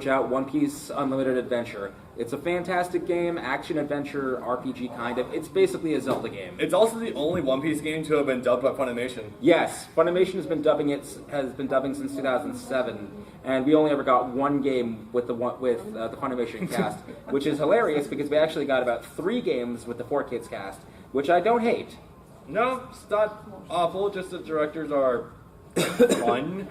out One Piece Unlimited Adventure. It's a fantastic game, action-adventure, RPG kind of. It's basically a Zelda game. It's also the only One Piece game to have been dubbed by Funimation. Yes, Funimation has been dubbing since 2007, and we only ever got one game with the Funimation cast, which is hilarious because we actually got about 3 games with the 4Kids cast, which I don't hate. No, it's not awful, just the directors are fun.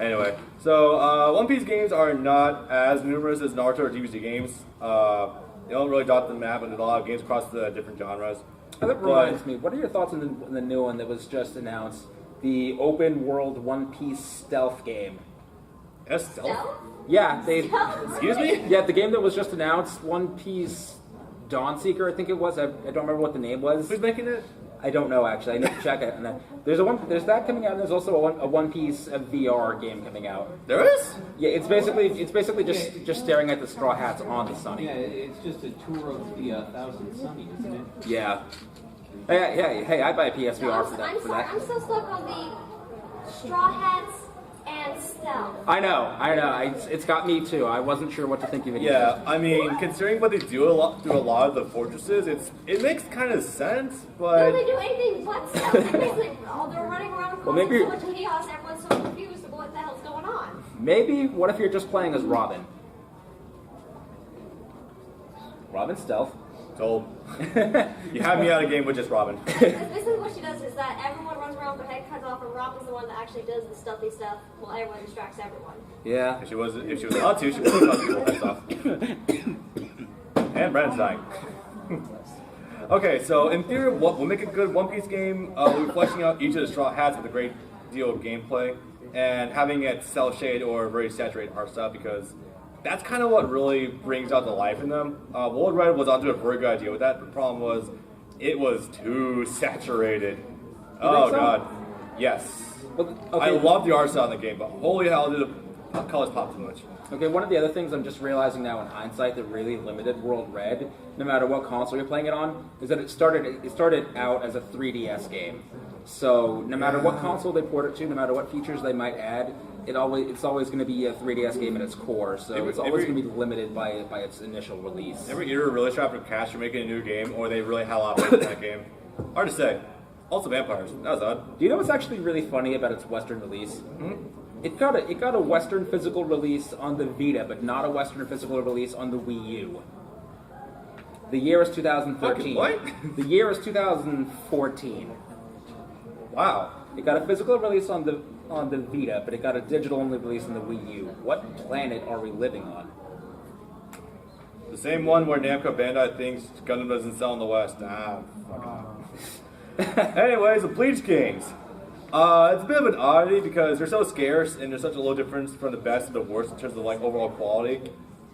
Anyway, so One Piece games are not as numerous as Naruto or DBZ games. They don't really dot the map, and there's a lot of games across the different genres. That reminds me, what are your thoughts on the new one that was just announced? The open world One Piece stealth game. Stealth? Yeah, they. Excuse me? Yeah, the game that was just announced, One Piece Dawnseeker, I think it was. I don't remember what the name was. Who's making it? I don't know actually. I need to check it. And there's that coming out, and there's also a One Piece VR game coming out. There is? Yeah, it's basically just staring at the straw hats on the Sunny. Yeah, it's just a tour of the Thousand Sunny, isn't it? Yeah. Hey, I buy a PSVR for that. I'm still stuck on the straw hats and stealth. I know. It's got me too. I wasn't sure what to think of it. Yeah, I mean, considering what they do a lot of the fortresses, it makes kind of sense, but... No, they do anything but stealth. They're running around causing so much chaos, everyone's so confused about what the hell's going on. Maybe, what if you're just playing as Robin? Robin stealth. Told. You have me out of game with just Robin. Basically what she does is that everyone runs around with their head cut off, and Robin's the one that actually does the stealthy stuff while everyone distracts everyone. Yeah. If she was allowed to, she would have cut people's heads off. And Brandon's dying. Okay, so in theory, what will make a good One Piece game? We'll be fleshing out each of the straw hats with a great deal of gameplay, and having it cel shade or very saturated art style, because that's kind of what really brings out the life in them. World Red was onto a very good idea with that. The problem was, it was too saturated. Oh so? God, yes. Well, okay. I love the art style in the game, but holy hell, did the colors pop too much. Okay, one of the other things I'm just realizing now in hindsight that really limited World Red, no matter what console you're playing it on, is that it started out as a 3DS game. So no matter what console they port it to, no matter what features they might add, it's always going to be a 3DS game at its core. So it's always going to be limited by its initial release. Every year, really strapped for cash for making a new game, or they really had a lot of faith in that game. Hard to say. Also, vampires. That was odd. Do you know what's actually really funny about its Western release? It got a Western physical release on the Vita, but not a Western physical release on the Wii U. The year is 2013. What? The year is 2014. Wow. It got a physical release on the Vita, but it got a digital only release on the Wii U. What planet are we living on? The same one where Namco Bandai thinks Gundam doesn't sell in the West. Anyways, the Bleach games. It's a bit of an oddity because they're so scarce and there's such a low difference from the best to the worst in terms of like overall quality.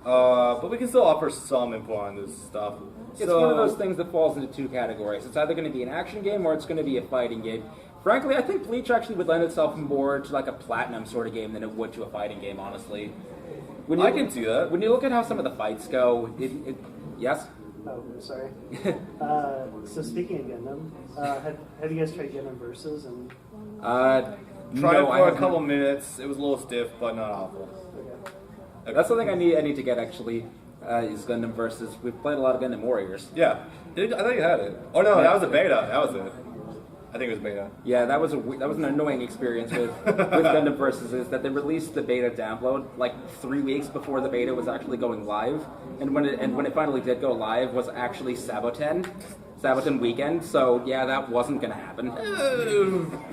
But we can still offer some input on this stuff. It's one of those things that falls into 2 categories. It's either going to be an action game or it's going to be a fighting game. Frankly, I think Bleach actually would lend itself more to like a platinum sort of game than it would to a fighting game, honestly. I can see that. When you look at how some of the fights go, yes? Oh, sorry. So speaking of Gundam, have you guys tried Gundam Versus? And Tried it for a couple minutes. It was a little stiff, but not awful. okay. That's something I need to get actually. Is Gundam Versus. We've played a lot of Gundam Warriors. Yeah. I thought you had it. Oh no, that was a beta. That was it. I think it was beta. Yeah, that was an annoying experience with Gundam Versus. Is that they released the beta download like 3 weeks before the beta was actually going live, and when it finally did go live was actually Saboten weekend. So yeah, that wasn't gonna happen.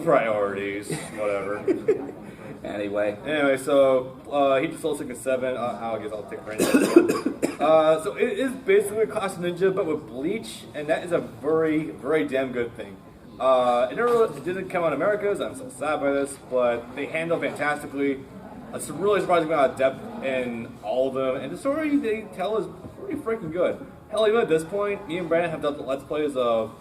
Priorities, whatever. Anyway, so he just sold 6 and 7. I guess I'll take credit. So it is basically a Clash of Ninja, but with Bleach, and that is a very, very damn good thing. It didn't come out in America, so I'm so sad by this, but they handle fantastically. It's a really surprising amount of depth in all of them, and the story they tell is pretty freaking good. Hell, even at this point, me and Brandon have done the Let's Plays of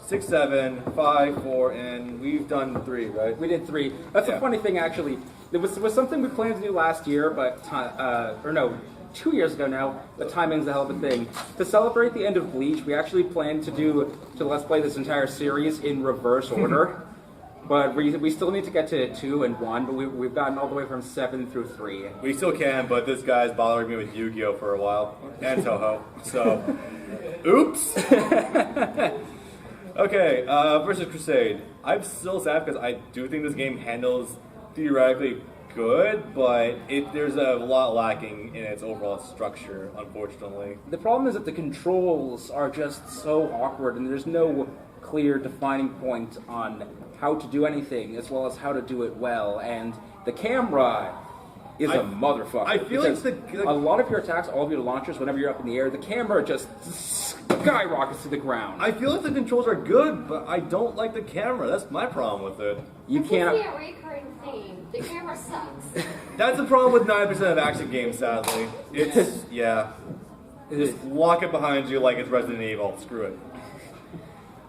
6, 7, 5, 4, and we've done 3, right? We did 3. That's a funny thing, actually. was something we planned to do last year, but 2 years ago now. But timing's a hell of a thing. To celebrate the end of Bleach, we actually planned to let's play this entire series in reverse order. But we still need to get to 2 and 1. But we've gotten all the way from 7 through 3. We still can, but this guy's bothering me with Yu-Gi-Oh for a while and Toho. So, oops. Okay, versus Crusade. I'm still sad because I do think this game handles theoretically good, but there's a lot lacking in its overall structure, unfortunately. The problem is that the controls are just so awkward, and there's no clear defining point on how to do anything, as well as how to do it well. And the camera is a motherfucker. I feel like a lot of your attacks, all of your launchers, whenever you're up in the air, the camera just skyrockets to the ground. I feel like the controls are good, but I don't like the camera. That's my problem with it. You can't. It's a recurring theme. The camera sucks. That's the problem with 9% of action games, sadly. It's, yeah. Just lock it behind you like it's Resident Evil. Screw it.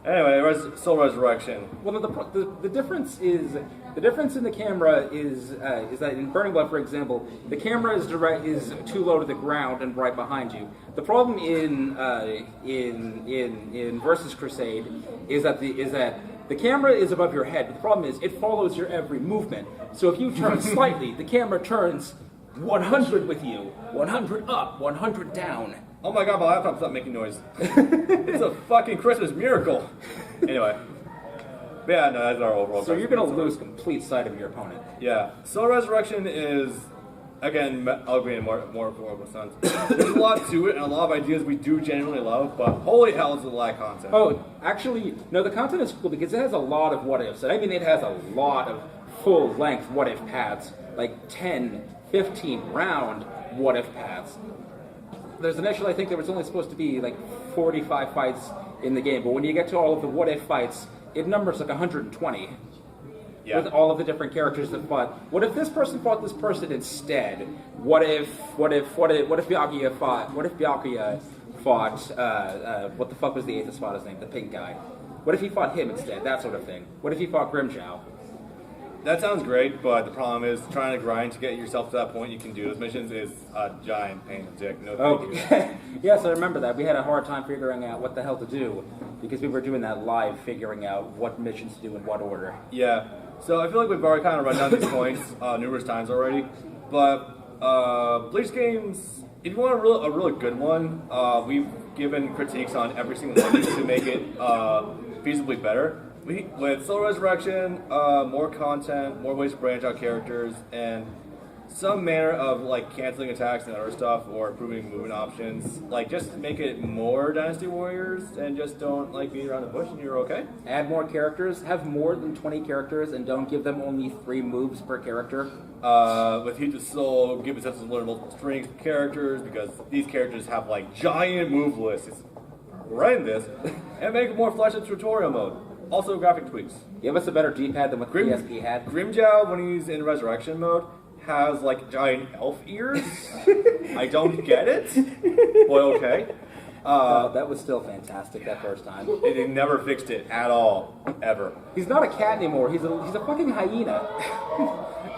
Anyway, Soul Resurrection. Well, the difference in the camera is that in Burning Blood, for example, the camera is too low to the ground and right behind you. The problem in Versus Crusade is that the camera is above your head. But the problem is it follows your every movement. So if you turn slightly, the camera turns 100 with you, 100 up, 100 down. Oh my god, my laptop stopped making noise. It's a fucking Christmas miracle. Anyway. But yeah, no, that's our overall. So you're going to lose complete sight of your opponent. Yeah. Soul Resurrection is, again, ugly and more horrible sons. There's a lot to it and a lot of ideas we do genuinely love, but holy hell is a lot of content. Oh, actually, no, the content is cool because it has a lot of what-ifs. And I mean, it has a lot of full-length what-if paths, like 10, 15 round what-if paths. There's initially, I think there was only supposed to be like 45 fights in the game, but when you get to all of the what-if fights, it numbers like 120. Yeah. With all of the different characters that fought. What if this person fought this person instead? What if Byakuya fought? What if Byakuya fought? What the fuck was the eighth Espada's name? The pink guy. What if he fought him instead? That sort of thing. What if he fought Grimjow? That sounds great, but the problem is trying to grind to get yourself to that point you can do those missions is a giant pain in the dick. No thank you. Yes, I remember that. We had a hard time figuring out what the hell to do because we were doing that live, figuring out what missions to do in what order. Yeah. So I feel like we've already kind of run down these points numerous times already. But Bleach games, if you want a really good one, we've given critiques on every single one to make it feasibly better. With Soul Resurrection, more content, more ways to branch out characters, and some manner of like canceling attacks and other stuff, or improving movement options. Like just make it more Dynasty Warriors, and just don't like beat around the bush, and you're okay. Add more characters. Have more than 20 characters, and don't give them only 3 moves per character. With Heat of Soul, give it sense of learnable strength characters, because these characters have like giant move lists. It's horrendous, and make it more flash and tutorial mode. Also, graphic tweaks. Give us a better D-pad than what the PSP had. Grimjow, when he's in Resurrection mode, has like giant elf ears. I don't get it. Well, okay. That was still fantastic that first time. They never fixed it at all, ever. He's not a cat anymore. He's a fucking hyena.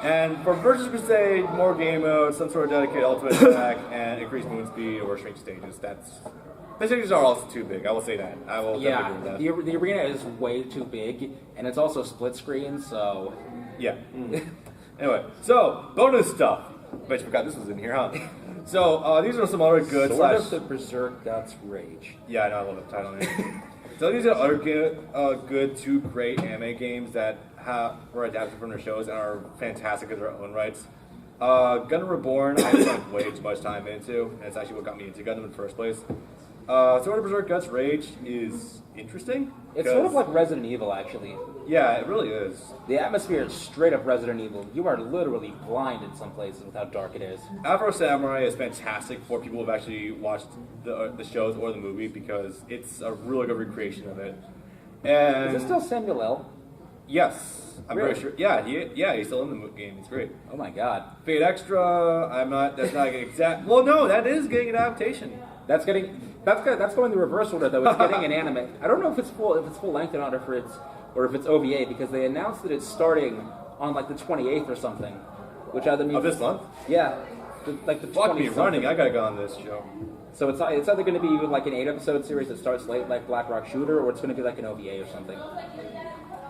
And for Versus Crusade, more game mode, some sort of dedicated ultimate attack, and increased movement speed over shrink stages. The stages are also too big, I will say that. I will definitely agree with that. The arena is way too big, and it's also split screen, so... Yeah. Anyway, so, bonus stuff. Bet you forgot this was in here, huh? So, these are some other good Sword of the Berserk Guts Rage. Yeah, I know, I love the title name. So these are other good 2 great anime games that were adapted from their shows and are fantastic in their own rights. Gundam Reborn, I spent way too much time into, and it's actually what got me into Gundam in the first place. Sword of Berserk Guts Rage is interesting. It's sort of like Resident Evil, actually. Yeah, it really is. The atmosphere is straight up Resident Evil. You are literally blind in some places with how dark it is. Afro Samurai is fantastic for people who have actually watched the shows or the movie, because it's a really good recreation of it. And is it still Samuel L.? Yes, I'm really? very sure. Yeah, he's still in the game. It's great. Oh my god. Fate Extra, that's not an exact... Well, no, that is getting an adaptation. That's going the reverse order, though. It's getting an anime. I don't know if it's full length or not, or if it's OVA, because they announced that it's starting on like the 28th or something. which either means Of this month? Yeah, like the Fuck me 20 running. I gotta go on this show. So it's either going to be like an 8-episode series that starts late, like Black Rock Shooter, or it's going to be like an OVA or something.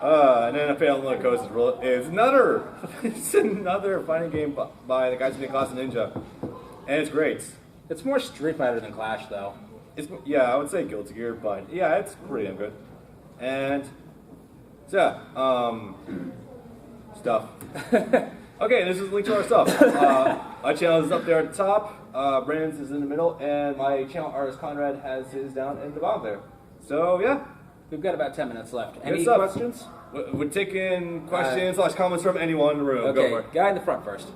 And then Fatal No Coast is another. It's another fighting game by the guys who made Class of Ninja, and it's great. It's more Street Fighter than Clash, though. I would say Guilty Gear, but yeah, it's pretty damn good. And so stuff. Okay, this is a link to our stuff. My channel is up there at the top. Brandon's is in the middle, and my channel artist Conrad has his down in the bottom there. So yeah, we've got about 10 minutes left. Any stuff. questions? We're taking questions / comments from anyone in the room. Okay, Go for it. guy in the front first.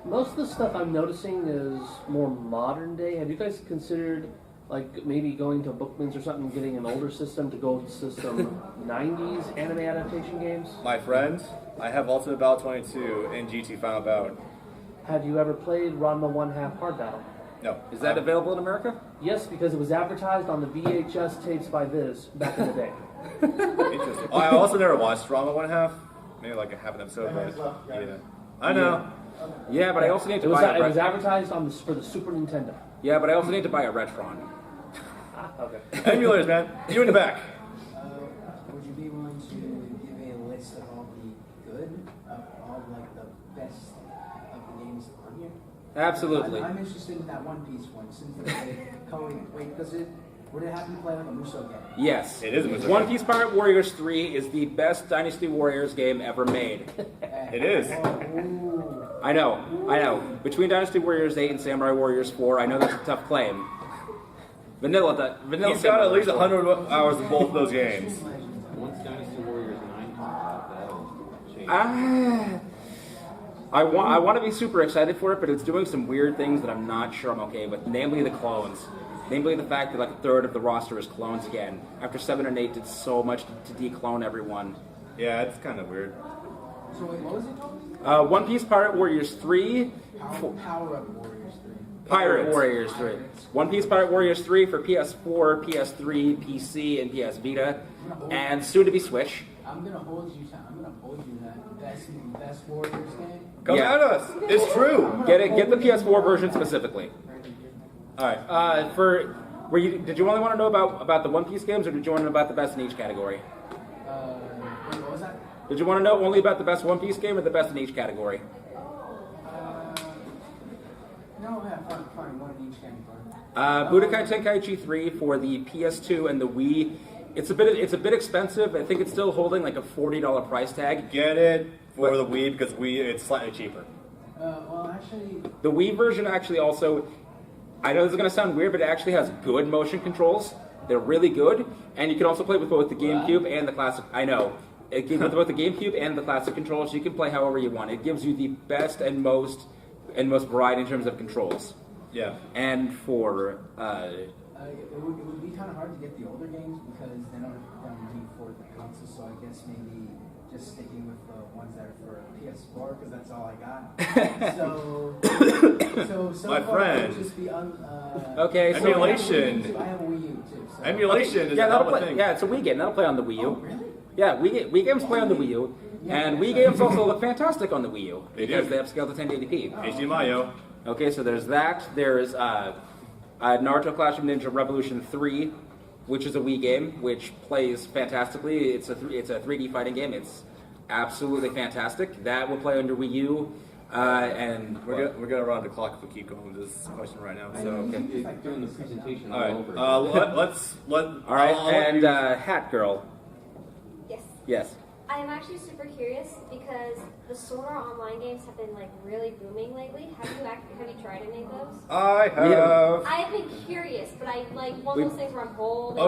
Most of the stuff I'm noticing is more modern day. Have you guys considered like maybe going to Bookman's or something and getting an older system to go to some 90s anime adaptation games? My friend, I have Ultimate Battle 22 and GT Final Bout. Have you ever played Ranma 1/2 Hard Battle? No. Is that available in America? Yes, because it was advertised on the VHS tapes by Viz back in the day. Interesting. I also never watched Rama 1/2. Maybe like a half an episode, but yeah. I know. Yeah, but I also need to It was, buy it was advertised on for the Super Nintendo. Yeah, but I also need to buy a Retron. Okay. Emulators, man. You in the back. Would you be willing to give me a list of all the good, of all like the best of the games on here? Absolutely. I'm interested in that One Piece one, since would it happen to play like a Musou game? Yes. It is a Musou One game. Piece Pirate Warriors 3 is the best Dynasty Warriors game ever made. It is. I know. Between Dynasty Warriors 8 and Samurai Warriors 4, I know that's a tough claim. Vanilla He's got at least 100 hours in both of those games. Once Dynasty Warriors 9 comes out, that'll change. I want to be super excited for it, but it's doing some weird things that I'm not sure I'm okay with, namely the clones. Namely the fact that like a third of the roster is clones again. After 7 and 8 did so much to declone everyone. Yeah, it's kind of weird. So wait, what was it called? One Piece Pirate Warriors 3. Power Up Warriors 3. Pirate Warriors 3. One Piece Pirate Warriors 3 for PS4, PS3, PC, and PS Vita, and soon to be Switch. I'm gonna hold you that best Warriors game. Come at us. It's true. Get the PS4 version specifically. All right. Did you only want to know about the One Piece games, or did you want to know about the best in each category? What was that? Did you want to know only about the best One Piece game or the best in each category? No, yeah, fine, one in each category. Budokai Tenkaichi 3 for the PS2 and the Wii. It's a bit expensive. I think it's still holding like a $40 price tag. Get it for the Wii because it's slightly cheaper. Well, actually, The Wii version actually also, I know this is going to sound weird, but it actually has good motion controls. They're really good, and you can also play with both the GameCube and the classic. I know. With both the GameCube and the classic controls, you can play however you want. It gives you the best and most variety in terms of controls. Yeah. And for it would be kind of hard to get the older games because they don't be for the console. So I guess maybe just sticking with the ones that are for PS4 because that's all I got. so My far friend. it would just be okay, so Emulation. I have a Wii U too. So. Emulation is yeah, that'll another play. thing. Yeah, it's a Wii game. That'll play on the Wii U. Oh, really? Yeah, Wii games play on the Wii U, and Wii games also look fantastic on the Wii U They because do. they upscale to 1080p. HDMI, yo. Okay, so there's that. There's Naruto Clash of Ninja Revolution 3, which is a Wii game, which plays fantastically. It's a 3D fighting game. It's absolutely fantastic. That will play under Wii U. And We're gonna run the clock if we keep going with this question right now. So It's doing the presentation all all right, over. let's let. all right, and Hat Girl. Yes. Yes. I am actually super curious because the Sonar online games have been like really booming lately. Have you tried any of those? I have. I've been curious, but I like one of those things where I'm holding.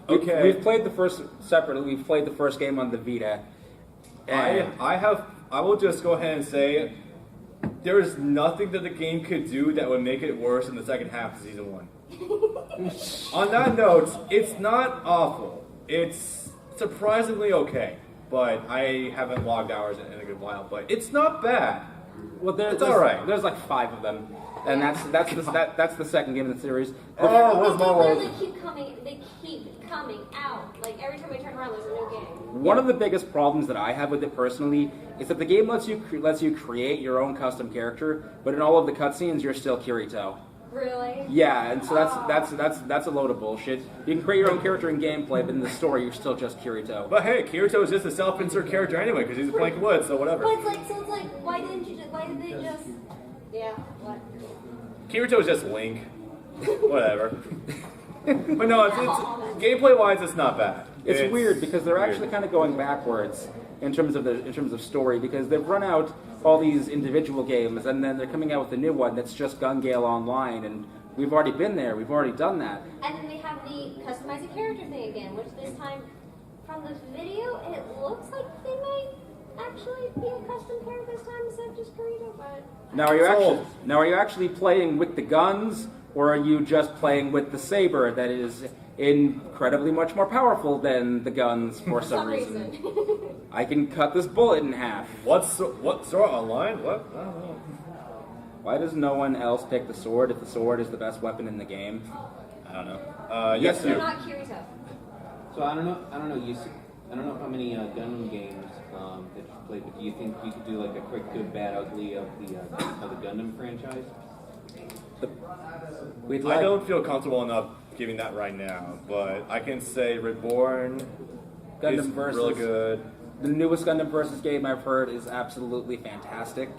Okay. We've played the first separately. We've played the first game on the Vita. And I will just go ahead and say there is nothing that the game could do that would make it worse in the second half of season 1. On that note, it's not awful. It's surprisingly okay, but I haven't logged hours in a good while. But it's not bad. Well, It's all right. There's like 5 of them, and that's the second game in the series. Oh, where's my They wallet? literally keep coming out. Like every time I turn around, there's a new game. One of the biggest problems that I have with it personally is that the game lets you create your own custom character, but in all of the cutscenes you're still Kirito. Really? Yeah, and so that's a load of bullshit. You can create your own character in gameplay, but in the story you're still just Kirito. But hey, Kirito is just a self-insert character anyway because he's playing wood, so whatever. But it's like, why did they just? Yeah. What? Kirito is just Link. Whatever. But no, it's gameplay-wise, it's not bad. It's weird because they're actually kind of going backwards in terms of story because they've run out all these individual games and then they're coming out with a new one that's just Gun Gale Online, and we've already been there, we've already done that. And then they have the customizing character thing again, which this time, from the video, it looks like they might actually be a custom character this time instead of just Kirito. But Now are you actually playing with the guns, or are you just playing with the saber that is incredibly much more powerful than the guns for some reason? I can cut this bullet in half. What Sora Online? What? I don't know. Why does no one else pick the sword if the sword is the best weapon in the game? I don't know. Yes, you're you. not Kirito. So I don't know. I don't know how many Gundam games that you played, but do you think you could do like a quick, good, bad, ugly of the Gundam franchise? I don't feel comfortable enough giving that right now, but I can say Reborn Gundam is versus really good. The newest Gundam versus game I've heard is absolutely fantastic.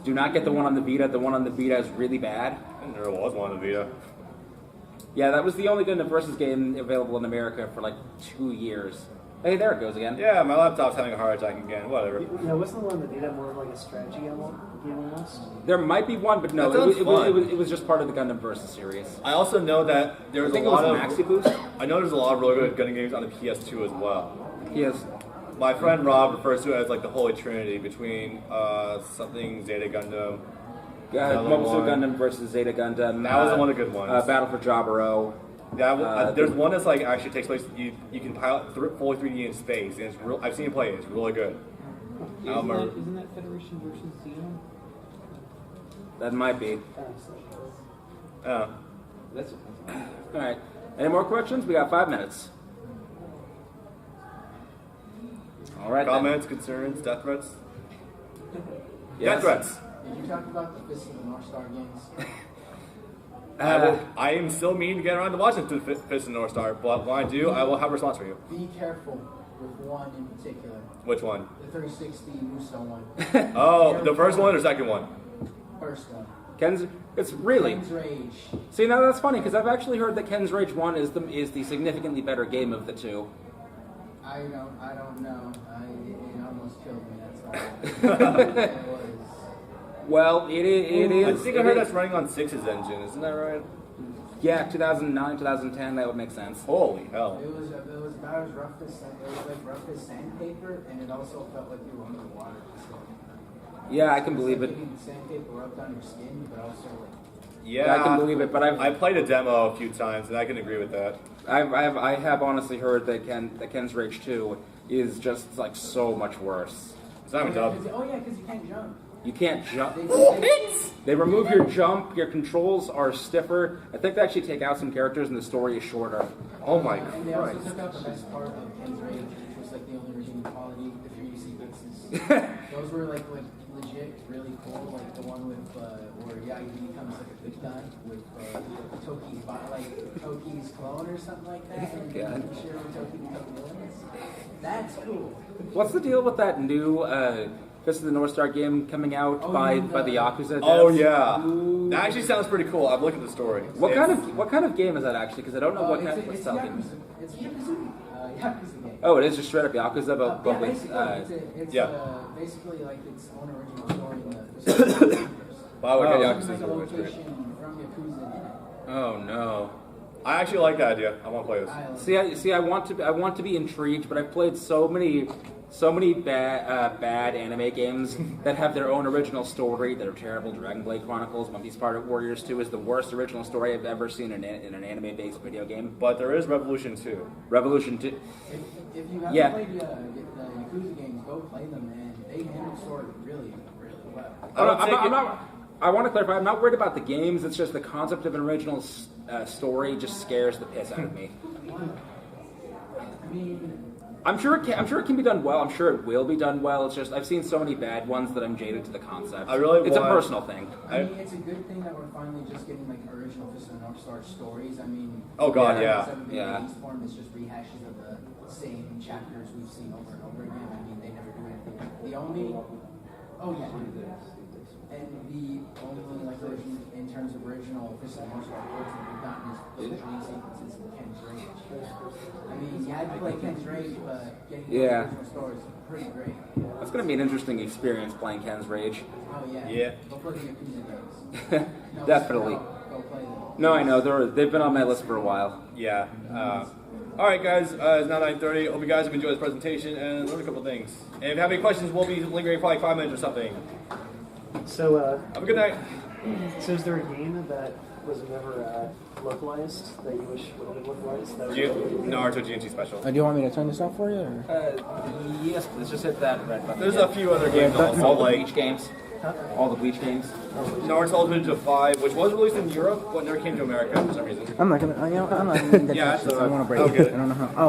Do not get the one on the Vita. The one on the Vita is really bad. There was one on the Vita. Yeah, that was the only Gundam versus game available in America for like 2 years. Hey, there it goes again. Yeah, my laptop's having a heart attack again. Whatever. Yeah, wasn't the one that did have more of like a strategy game almost? There might be one, but no, That sounds fun. it was just part of the Gundam versus series. I also know that there's I think a lot it was of Maxi Boost. I know there's a lot of really good Gundam games on the PS2 as well. He has. My friend Rob refers to it as like the Holy Trinity between something Zeta Gundam. Mobile Suit one. Gundam versus Zeta Gundam. That was one of the good ones. Battle for Jaburo. There's one that's like actually takes place. You can pilot fully 3D in space, and it's real. I've seen it play. It's really good. Isn't that Federation versus Xeno? That might be. That's All right. Any more questions? We got 5 minutes. All right. Comments, concerns, death threats. Yes. Death threats. Did you talk about the Fist of the North Star games? I am still meaning to get around to watching Fist of the North Star, but when I do, I will have a response for you. Be careful with one in particular. Which one? The 360 Muso one. Oh, the first one or second one? First one. It's really. Ken's Rage. See, now that's funny because I've actually heard that Ken's Rage 1 is the significantly better game of the two. I don't know. It almost killed me. That's all. It was. Well, it is. I think I heard that's running on 6's engine. Isn't that right? Yeah, 2009, 2010. That would make sense. Holy hell! It was about as rough as sandpaper, and it also felt like you were under the water. So, Yeah, I can believe it. getting sandpaper rubbed on your skin, but also like. Yeah, I can believe it, but I played a demo a few times, and I can agree with that. I have honestly heard that Ken's Rage 2 is just like so much worse. It's not even dubbed. Oh yeah, because you can't jump. You can't jump. They- They remove your jump. Your controls are stiffer. I think they actually take out some characters, and the story is shorter. Oh my And they also Christ! took out the best part of Ken's Rage, which was like the only redeeming quality, the 3D sequences. Those were like legit, really cool. Like the one with where Yagi becomes like a big gun with Toki's clone or something like that. And God. making sure Toki becomes villains. That's cool. What's the deal with that new Fist of the North Star game coming out by the Yakuza? Oh devs? yeah, that actually sounds pretty cool. I've looked at the story. What kind of game is that actually? Because I don't know what kind of style game. It's Yakuza game. Oh, it is just straight up Yakuza, but Yeah, with basically, it's yeah. basically like its own original story in the universe. Wow, we got Oh. Yakuza Like a story, it's great. location from Yakuza in it. oh no. I actually like that idea. I want to play this. See, I want to be intrigued, but I've played so many bad anime games that have their own original story that are terrible. Dragon Blade Chronicles, One Piece Pirate Warriors 2 is the worst original story I've ever seen in an anime-based video game. But there is Revolution 2. Revolution 2. If you haven't Yeah. played the Yakuza games, go play them, and they handle story really, really well. I want to clarify. I'm not worried about the games. It's just the concept of an original story just scares the piss out of me. I mean, I'm sure it can be done well. I'm sure it will be done well. It's just I've seen so many bad ones that I'm jaded to the concept. It's a personal thing. I mean, it's a good thing that we're finally just getting like original Fist of the North Star stories. I mean, Oh, God, yeah. Form is just rehashes of the same chapters we've seen over and over again. I mean, they never do anything. The only, oh yeah, and the only like version in terms of original Fist of the North Star words that we've gotten is those dream sequences in Ken's Rage. I mean, you had to play Ken's Rage, but getting the original story is pretty great. It's going to be an interesting experience playing Ken's Rage. Oh yeah. Yeah. Go play the Yakuza games. No, Definitely. Go play them. No, I know they've been on my list for a while. Yeah. All right, guys. It's now 9:30. Hope you guys have enjoyed this presentation and learned a couple things. And if you have any questions, we'll be lingering for like 5 minutes or something. So, Have a good night. so is there a game that was never localized that you wish would have been localized? That Naruto GNT special. Do you want me to turn this off for you? Or? Yes, please just hit that red button. There's a few other games also, all the like Bleach games. All the Bleach games. Naruto Ultimate Ninja 5, which was released in Europe, but never came to America for some reason. I'm not gonna. I'm not gonna get Yeah, touched. so, I want to break I'll it. get it. I don't know how. Oh.